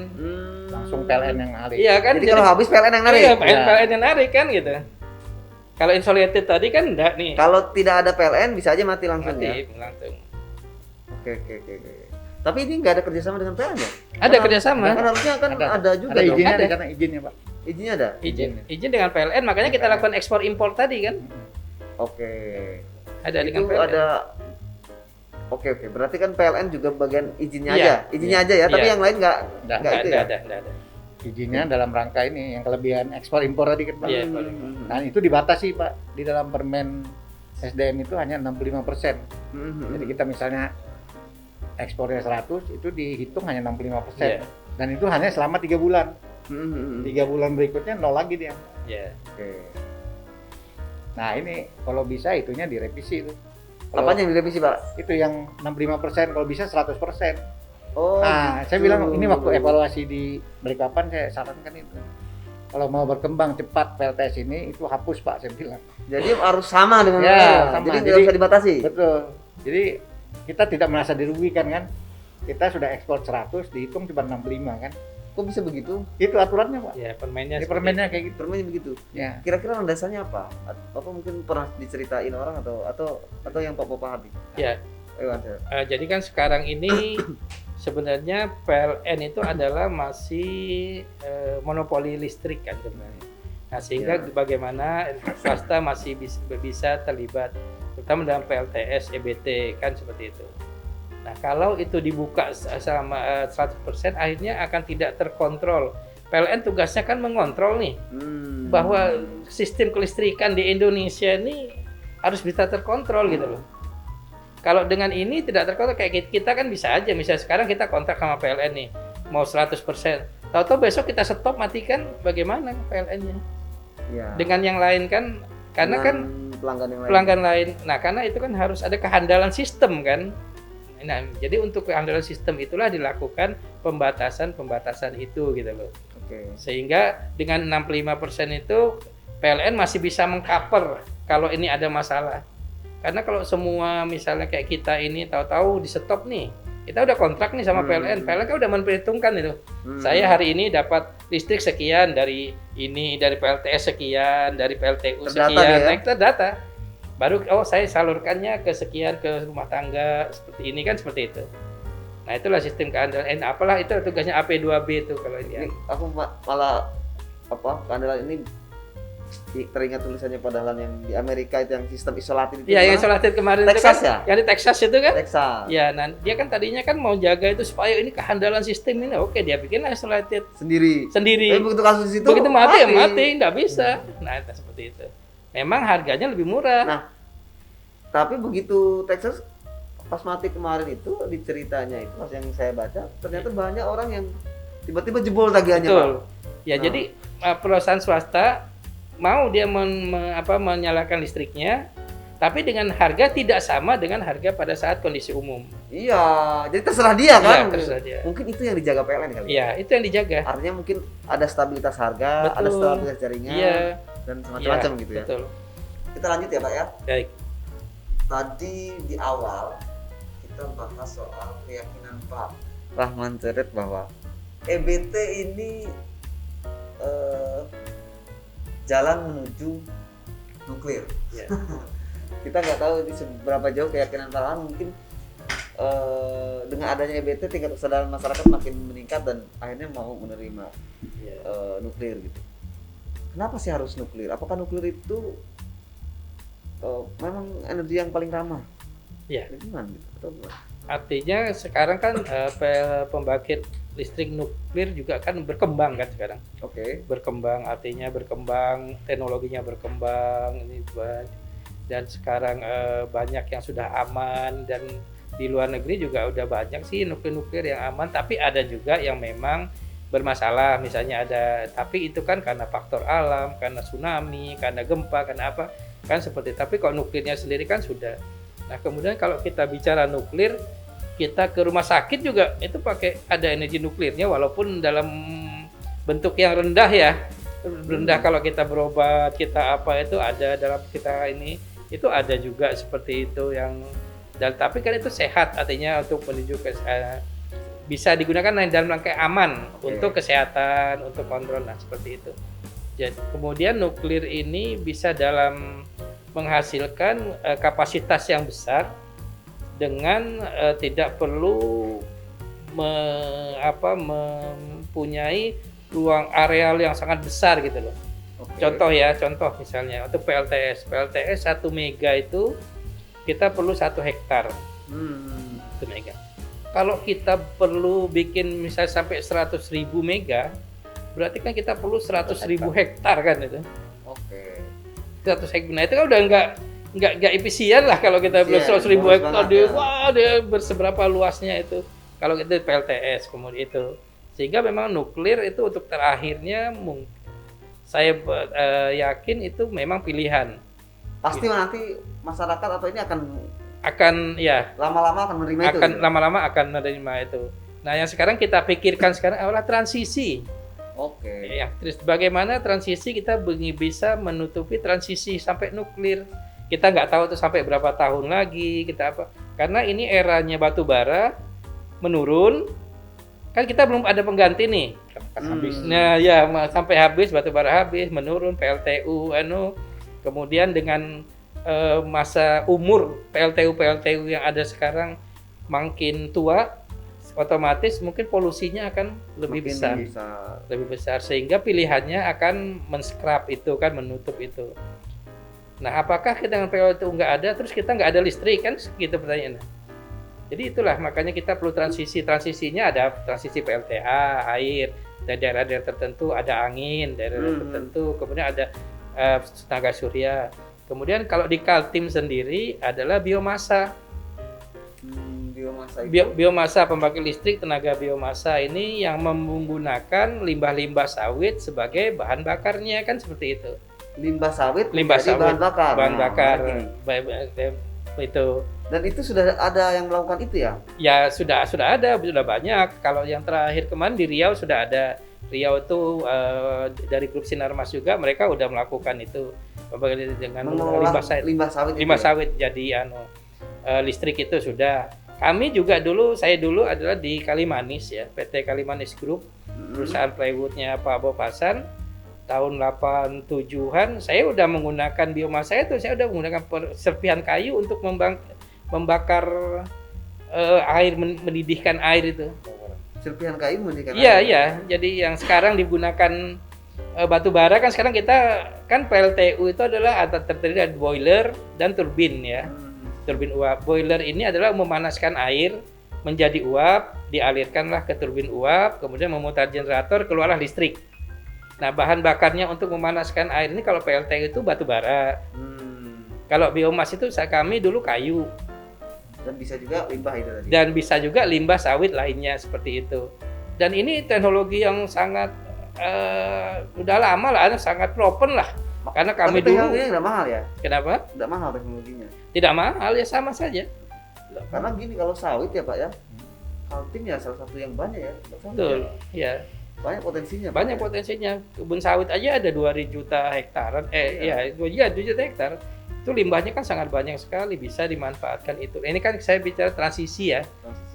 Langsung PLN yang narik. Iya kan? Jadi kalau habis PLN yang narik. Iya, Ya. PLN yang narik kan gitu. Kalau insulated tadi kan enggak nih. Kalau tidak ada PLN bisa aja mati langsung ya. Mati langsung. Oke. Tapi ini nggak ada kerjasama dengan PLN ya? Ada Kan- kerjasama. Kan harusnya kan ada juga Ada dong. izinnya Ada. karena izinnya Pak. Izinnya ada. Izin dengan PLN, makanya kita lakukan ekspor impor tadi kan. Oke. Ada dengan Itu PLN. ada. Oke. Berarti kan PLN juga bagian izinnya Iya, aja. Izinnya aja ya, tapi iya. yang lain nggak Nggak itu ya. Ada. Izinnya dalam rangka ini yang kelebihan ekspor impor tadi kan Pak. Iya. Nah, itu dibatasi Pak di dalam Permen SDM itu hanya 65%. Jadi kita misalnya ekspornya 100 itu dihitung hanya 65%. Iya. Dan itu hanya selama 3 bulan. 3 bulan berikutnya nol lagi dia. Ya. Oke. Nah, ini kalau bisa itunya direvisi tuh. Kalau Apanya yang direvisi, Pak? itu yang 65%, kalau bisa 100%. Oh. Nah, saya gitu. bilang ini waktu evaluasi di Balikpapan saya sarankan itu. Kalau mau berkembang cepat PLTS ini itu hapus Pak, saya bilang. Jadi harus sama dengan Ya, PLN. sama. Jadi nggak Jadi- bisa dibatasi. Betul. Jadi kita tidak merasa dirugikan kan. Kita sudah ekspor 100 dihitung cuma 65 kan. Kok bisa begitu? Itu aturannya Pak. Ya, permennya. Di seperti permennya itu. kayak gitu. Permennya begitu. Ya. Kira-kira landasannya apa? Apa mungkin pernah diceritain orang atau yang Pak pahami? Ya. Jadi kan sekarang ini sebenarnya PLN itu adalah masih monopoli listrik kan sebenarnya. Nah, sehingga Ya. bagaimana swasta masih bisa terlibat, terutama dalam PLTS, EBT kan seperti itu. Nah, kalau itu dibuka sama 100%, akhirnya akan tidak terkontrol. PLN tugasnya kan mengontrol nih bahwa sistem kelistrikan di Indonesia ini harus bisa terkontrol gitu loh. Kalau dengan ini tidak terkontrol, kayak kita kan bisa aja, misalnya sekarang kita kontrak sama PLN nih, mau 100%. Tahu-tahu besok kita stop, matikan, bagaimana PLN-nya? Ya. Dengan yang lain kan, karena kan pelanggan yang lain. pelanggan lain. Nah, karena itu kan harus ada kehandalan sistem kan. Nah, jadi untuk kehandalan sistem itulah dilakukan pembatasan itu gitu loh. Oke. Sehingga dengan 65% itu PLN masih bisa mengcover kalau ini ada masalah. Karena kalau semua misalnya kayak kita ini tahu-tahu di stop nih, kita udah kontrak nih sama PLN kan udah memperhitungkan itu. Saya hari ini dapat listrik sekian dari ini, dari PLTS sekian, dari PLTU Terdata sekian, dia ya? nah, terdata. Baru saya salurkannya ke sekian ke rumah tangga seperti ini kan seperti itu. Nah, itulah sistem keandalan. Apalah itu tugasnya AP2B itu kalau ini. Ini aku malah keandalan ini teringat tulisannya padahal yang di Amerika itu yang sistem isolatif itu. Iya, yang gimana? isolated kemarin Texas itu kan, ya? yang di Texas itu kan. Texas. Ya, nah dia kan tadinya kan mau jaga itu supaya ini kehandalan sistem ini. Oke, dia bikin isolated Sendiri. sendiri. Tapi begitu kasus itu Begitu mati ya mati, nggak bisa. Nah, itu seperti itu. Memang harganya lebih murah. Nah, tapi begitu Texas pas mati kemarin itu di ceritanya itu pas yang saya baca ternyata banyak orang yang tiba-tiba jebol tagihannya, Pak. Betul. Ya, Nah. jadi perusahaan swasta mau dia menyalakan listriknya, tapi dengan harga tidak sama dengan harga pada saat kondisi umum. Iya, jadi terserah dia kan. Iya, terserah dia. Mungkin itu yang dijaga PLN kali. Iya, itu yang dijaga. Artinya mungkin ada stabilitas harga, Betul. ada stabilitas jaringan, Iya, dan macam-macam iya, gitu ya. betul. Kita lanjut ya, Pak ya. Baik. Tadi di awal kita bahas soal keyakinan Pak Rahman Ceret bahwa EBT ini jalan menuju nuklir. Ya. Kita nggak tahu di seberapa jauh keyakinan Pak Rahman, mungkin dengan adanya EBT tingkat kesadaran masyarakat makin meningkat dan akhirnya mau menerima Ya. nuklir gitu. Kenapa sih harus nuklir? Apakah nuklir itu memang energi yang paling ramah? Ya. Gimana gitu? Atau gimana? Artinya sekarang kan pembangkit listrik nuklir juga kan berkembang kan sekarang. Oke. Berkembang, artinya berkembang, teknologinya berkembang ini dan sekarang banyak yang sudah aman, dan di luar negeri juga udah banyak sih nuklir yang aman, tapi ada juga yang memang bermasalah, misalnya ada, tapi itu kan karena faktor alam, karena tsunami, karena gempa, karena apa kan seperti. Tapi kalau nuklirnya sendiri kan sudah. Nah, kemudian kalau kita bicara nuklir, kita ke rumah sakit juga itu pakai ada energi nuklirnya walaupun dalam bentuk yang rendah ya. rendah kalau kita berobat, kita apa itu ada dalam kita ini, itu ada juga seperti itu yang dan tapi kan itu sehat artinya untuk menuju ke bisa digunakan dalam rangka aman untuk kesehatan, untuk kontrol, nah seperti itu. Jadi kemudian nuklir ini bisa dalam menghasilkan kapasitas yang besar dengan tidak perlu mempunyai ruang areal yang sangat besar gitu loh. Contoh misalnya untuk PLTS 1 mega itu kita perlu 1 hektar. 1 mega. Kalau kita perlu bikin misalnya sampai 100.000 mega, berarti kan kita perlu 100.000 hektar kan itu. 100 hektar. Nah itu kan udah nggak efisien lah kalau kita belum 100.000 hektar dia berseberapa luasnya itu. Kalau itu PLTS kemudian itu. Sehingga memang nuklir itu untuk terakhirnya saya yakin itu memang pilihan. Pasti nanti masyarakat atau ini akan ya lama-lama akan menerima itu. Lama-lama akan menerima itu. Nah, yang sekarang kita pikirkan sekarang adalah transisi. Ya, terus bagaimana transisi kita bisa menutupi transisi sampai nuklir. Kita nggak tahu tuh sampai berapa tahun lagi kita apa. Karena ini eranya batu bara menurun. Kan kita belum ada pengganti nih. Nah, ya sampai habis batu bara habis, menurun PLTU kemudian dengan masa umur PLTU yang ada sekarang makin tua, otomatis mungkin polusinya akan lebih besar sehingga pilihannya akan men-scrap itu kan, menutup itu. Nah, apakah kita dengan PLTU nggak ada terus kita nggak ada listrik kan, gitu pertanyaannya. Jadi itulah makanya kita perlu transisinya ada transisi PLTA air, dari daerah-daerah tertentu ada angin, daerah tertentu kemudian ada tenaga surya. Kemudian kalau di Kaltim sendiri adalah biomasa. Biomasa pembangkit listrik tenaga biomasa ini yang menggunakan limbah-limbah sawit sebagai bahan bakarnya kan seperti itu. Limbah sawit bahan bakar itu. Dan itu sudah ada yang melakukan itu ya? Ya sudah ada, sudah banyak. Kalau yang terakhir kemarin di Riau sudah ada. Riau itu dari grup Sinarmas juga mereka udah melakukan itu dengan limbah sawit jadi listrik itu sudah. Kami juga saya dulu adalah di Kalimanis ya, PT Kalimanis Group, perusahaan plywoodnya Pak Bopasan. Tahun 87-an saya udah menggunakan biomasa itu, saya udah menggunakan serpihan kayu untuk membakar air, mendidihkan air itu. Serpihan kayu mendidihkan air? Iya. Jadi yang sekarang digunakan batu bara kan sekarang kita kan PLTU itu adalah terdiri dari boiler dan turbin ya. Turbin uap. Boiler ini adalah memanaskan air menjadi uap, dialirkanlah ke turbin uap, kemudian memutar generator, keluarlah listrik. Nah, bahan bakarnya untuk memanaskan air ini kalau PLTU itu batu bara. Kalau biomas itu kami dulu kayu. Dan bisa juga limbah itu tadi. Dan bisa juga limbah sawit lainnya seperti itu. Dan ini teknologi yang sangat udah lama lah, sangat proven lah. Karena kami dulu. Teknologinya nggak mahal ya? Kenapa? Nggak mahal teknologinya. Tidak mahal ya, sama saja. Karena gini kalau sawit ya Pak ya, Kaltim ya salah satu yang banyak ya. Betul, ya. Banyak potensinya. Banyak potensinya. Kebun sawit aja ada 2 juta hektaran. 2 juta hektar. Itu limbahnya kan sangat banyak sekali, bisa dimanfaatkan itu. Ini kan saya bicara transisi ya.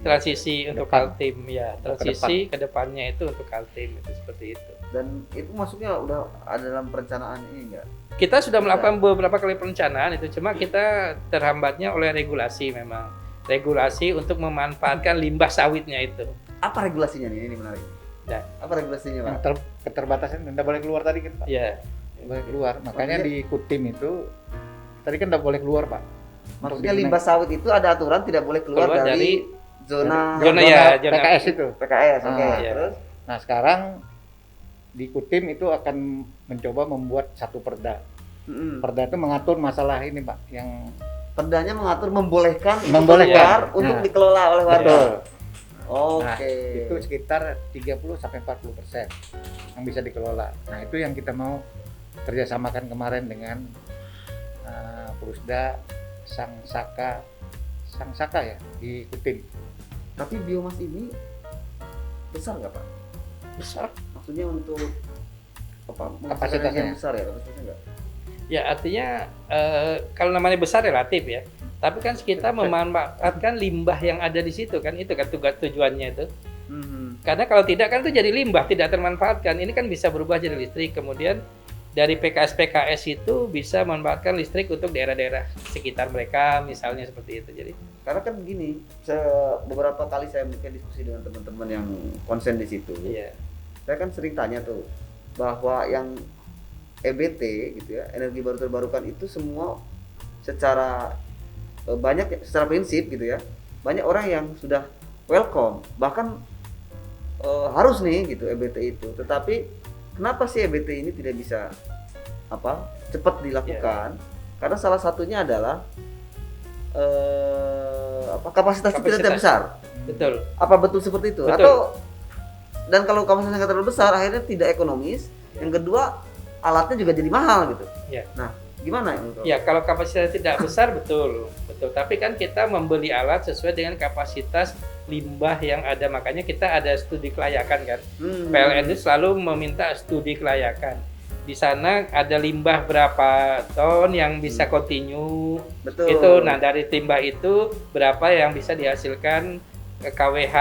Transisi untuk Kaltim ya. Transisi ke depannya itu untuk Kaltim itu seperti itu. Dan itu maksudnya udah ada dalam perencanaan ini enggak? Kita sudah melakukan beberapa kali perencanaan itu, cuma kita terhambatnya oleh regulasi memang. Regulasi untuk memanfaatkan limbah sawitnya itu. Apa regulasinya nih? Ini menarik. Nah, apa regulasinya Pak? Keterbatasan tidak boleh keluar tadi kan Pak? Iya. Boleh keluar. Makanya di Kutim itu tadi kan tidak boleh keluar Pak. Maksudnya limbah sawit itu ada aturan tidak boleh keluar dari zona PKS itu. PKS, oke. Ya. Terus? Nah sekarang di Kutim itu akan mencoba membuat satu perda. Perda itu mengatur masalah ini Pak, yang perdanya mengatur membolehkan untuk dikelola oleh warga. Betul. Oke. Nah, itu sekitar 30-40% yang bisa dikelola. Nah itu yang kita mau kerjasamakan kemarin dengan Prusda Sang Saka ya di Kutim. Tapi biomas ini besar nggak Pak? Besar. Maksudnya untuk Kapasitasnya yang besar ya, kapasitasnya enggak? Ya artinya kalau namanya besar relatif ya. Tapi kan kita memanfaatkan limbah yang ada di situ kan, itu kan tujuannya itu. Karena kalau tidak kan itu jadi limbah, tidak termanfaatkan. Ini kan bisa berubah jadi listrik. Kemudian dari PKS itu bisa memanfaatkan listrik untuk daerah-daerah sekitar mereka, misalnya seperti itu. Jadi Karena kan begini, beberapa kali saya mungkin diskusi dengan teman-teman yang konsen di situ. iya, Saya kan sering tanya tuh bahwa yang EBT gitu ya, energi baru terbarukan itu semua secara secara prinsip gitu ya, banyak orang yang sudah welcome, bahkan harus nih gitu EBT itu. Tetapi kenapa sih EBT ini tidak bisa cepat dilakukan? Karena salah satunya adalah kapasitasnya tidak besar. betul. Apa betul seperti itu? Betul. Atau dan kalau kapasitasnya nggak terlalu besar, akhirnya tidak ekonomis. Yang kedua, alatnya juga jadi mahal gitu. Ya. Nah, gimana ya menurut? Ya, kalau kapasitas tidak besar betul. Tapi kan kita membeli alat sesuai dengan kapasitas limbah yang ada. Makanya kita ada studi kelayakan kan. PLN itu selalu meminta studi kelayakan. Di sana ada limbah berapa ton yang bisa continue. Betul. Itu, nah dari limbah itu berapa yang bisa dihasilkan KWH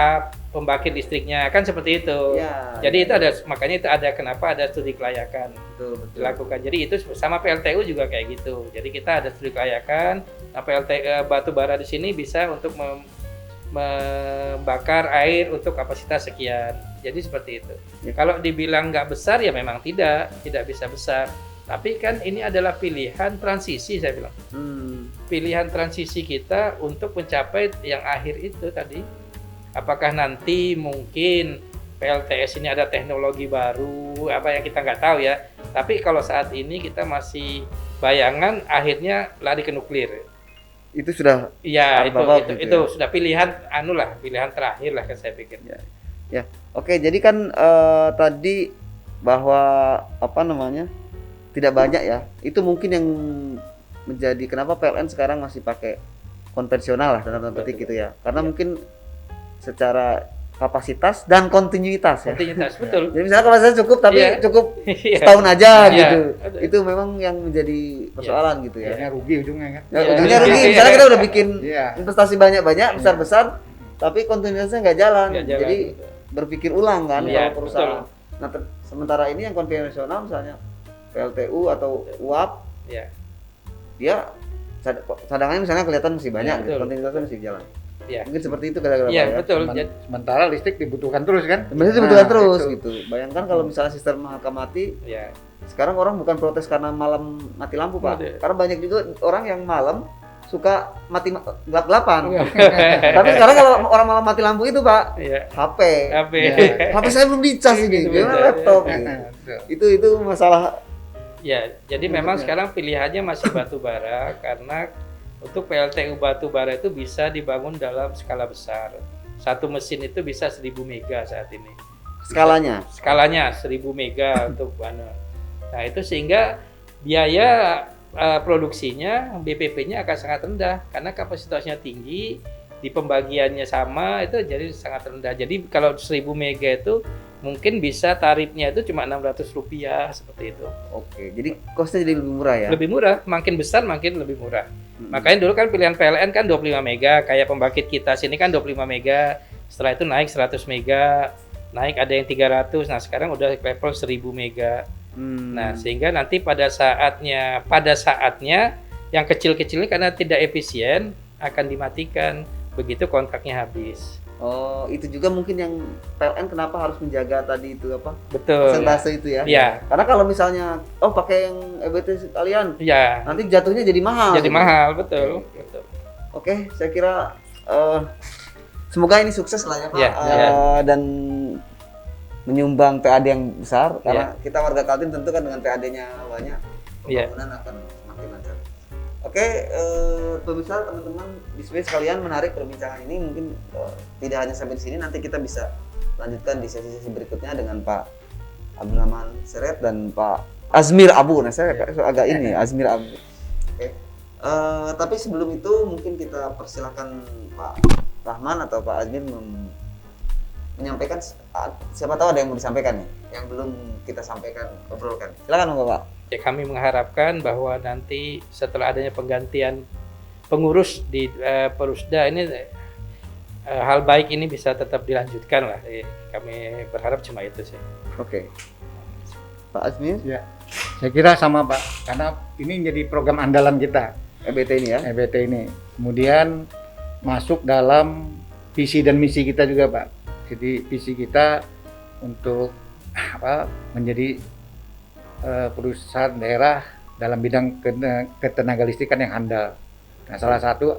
pembangkit listriknya, kan seperti itu. Ya, Jadi ya. itu ada, makanya itu ada kenapa ada studi kelayakan Betul. dilakukan. Jadi itu sama PLTU juga kayak gitu. Jadi kita ada studi kelayakan. Nah, batu bara di sini bisa untuk membakar air untuk kapasitas sekian. Jadi seperti itu. Ya. Kalau dibilang nggak besar ya memang tidak bisa besar. Tapi kan ini adalah pilihan transisi, saya bilang. Pilihan transisi kita untuk mencapai yang akhir itu tadi. Apakah nanti mungkin PLTS ini ada teknologi baru, apa yang kita nggak tahu ya. Tapi kalau saat ini kita masih bayangan akhirnya lari ke nuklir. Itu sudah Iya, gitu itu ya? sudah pilihan terakhir lah kan saya pikir. Ya. Oke, jadi kan tadi bahwa tidak banyak ya. Itu mungkin yang menjadi kenapa PLN sekarang masih pakai konvensional lah dalam tanda petik gitu ya. Karena mungkin secara kapasitas dan kontinuitas ya. Kontinuitas, betul. Jadi misalnya kapasitas cukup tapi Iya. cukup Iya. setahun aja Iya, gitu. betul. Itu memang yang menjadi persoalan gitu ya. Akhirnya rugi ujungnya kan. Ya, Iya. ujungnya rugi. Iya. Misalnya kita udah bikin Iya. investasi banyak-banyak, besar-besar, tapi kontinuitasnya nggak jalan. Nggak jalan, Jadi betul. berpikir ulang kan Iya, kalau perusahaan. Nah, sementara ini yang konvensional misalnya PLTU atau UAP, Ya. dia cadangannya misalnya kelihatan masih banyak, Iya, gitu. betul. Kontinuitasnya masih jalan. Iya. Mungkin seperti itu kira-kira Iya, Pak, ya. betul. Sementara listrik dibutuhkan terus kan. Sebenarnya dibutuhkan Nah, terus itu. gitu. Bayangkan kalau misalnya sistem Mahakam mati, Ya. sekarang orang bukan protes karena malam mati lampu Pak. Ada. Karena banyak juga orang yang malam suka mati gelap-gelapan. Iya. Tapi sekarang kalau orang malam mati lampu itu Pak, Iya. HP. HP. Iya. HP saya belum dicas ini, Itu gimana beda. laptop Nah, gitu. Itu masalah. Ya, jadi memang sekarang pilihannya masih batu bara karena untuk PLTU batu bara itu bisa dibangun dalam skala besar. Satu mesin itu bisa 1000 mega saat ini. Skalanya. Skalanya 1000 mega untuk Nah, itu sehingga biaya produksinya BPP-nya akan sangat rendah karena kapasitasnya tinggi, di pembagiannya sama, itu jadi sangat rendah. Jadi kalau 1000 mega itu mungkin bisa tarifnya itu cuma Rp600 seperti itu. Oke, jadi costnya jadi lebih murah ya? Lebih murah, makin besar makin lebih murah. Makanya dulu kan pilihan PLN kan 25 mega, kayak pembangkit kita sini kan 25 mega, setelah itu naik 100 mega, naik ada yang 300, nah sekarang udah level 1000 mega. Nah, sehingga nanti pada saatnya yang kecil-kecil ini karena tidak efisien akan dimatikan begitu kontraknya habis. Oh, itu juga mungkin yang PLN kenapa harus menjaga tadi itu apa? Betul. Persentase itu ya? Iya. Karena kalau misalnya pakai yang EBT sekalian, Ya. nanti jatuhnya jadi mahal. Jadi mahal, betul. Betul. Oke, saya kira semoga ini sukses lah ya Pak. Iya, iya. Dan menyumbang PAD yang besar karena kita warga Kaltim tentu kan dengan PAD-nya banyak, Iya. pembangunan akan semakin lancar. Oke, pemirsa, teman-teman di Space sekalian, menarik perbincangan ini. Mungkin tidak hanya sampai di sini, nanti kita bisa lanjutkan di sesi-sesi berikutnya dengan Pak Abdurrahman Seret dan Pak Azmir Abu. Nah, saya agak ini Azmir Abu. Oke. Tapi sebelum itu mungkin kita persilakan Pak Rahman atau Pak Azmir menyampaikan, siapa tahu ada yang mau disampaikan nih, yang belum kita sampaikan, obrolkan. Silakan Bapak. Ya, kami mengharapkan bahwa nanti setelah adanya penggantian pengurus di Perusda ini hal baik ini bisa tetap dilanjutkan lah. Kami berharap cuma itu sih. Oke. Pak Azmir, Ya, saya kira sama Pak, karena ini jadi program andalan kita, EBT ini ya. EBT ini. Kemudian masuk dalam visi dan misi kita juga Pak. Jadi visi kita untuk menjadi perusahaan daerah dalam bidang ketenagalistrikan yang handal. Nah, salah satu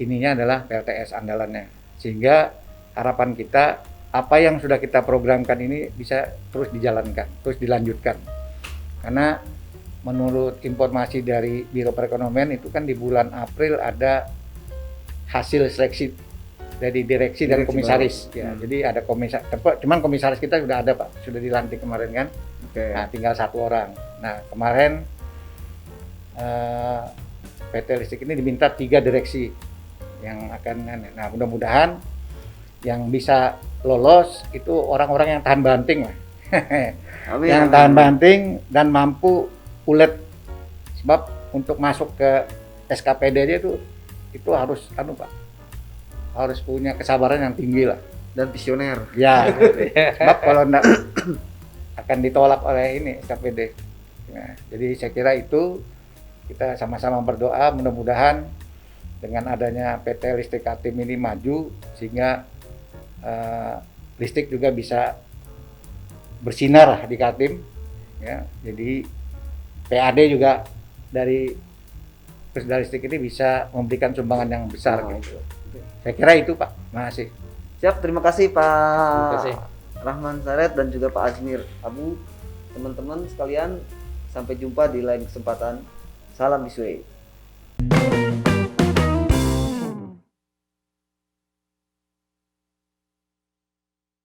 ininya adalah PLTS andalannya. Sehingga harapan kita apa yang sudah kita programkan ini bisa terus dijalankan, terus dilanjutkan. Karena menurut informasi dari Biro Perekonomian itu kan di bulan April ada hasil seleksi dari direksi dan komisaris. Ya, jadi ada komisaris, cuman komisaris kita sudah ada Pak, sudah dilantik kemarin kan. Oke. Nah, tinggal 1 orang. Nah, kemarin PT Listrik ini diminta 3 direksi yang akan. Nah, mudah-mudahan yang bisa lolos itu orang-orang yang tahan banting lah. Amin, Yang amin. tahan banting dan mampu ulet. Sebab untuk masuk ke SKPD aja itu harus Pak. Harus punya kesabaran yang tinggi lah. Dan visioner. Ya. Sebab kalau enggak akan ditolak oleh ini SKPD. Nah, jadi saya kira itu kita sama-sama berdoa mudah-mudahan dengan adanya PT Listrik Kaltim ini maju sehingga listrik juga bisa bersinar lah di Kaltim ya. Jadi PAD juga dari Perusda Listrik ini bisa memberikan sumbangan yang besar gitu. Saya kira itu Pak. Makasih. Siap, terima kasih Pak Terima kasih. Rahman Saret dan juga Pak Azmir Abu. Teman-teman sekalian, sampai jumpa di lain kesempatan. Salam Bisway.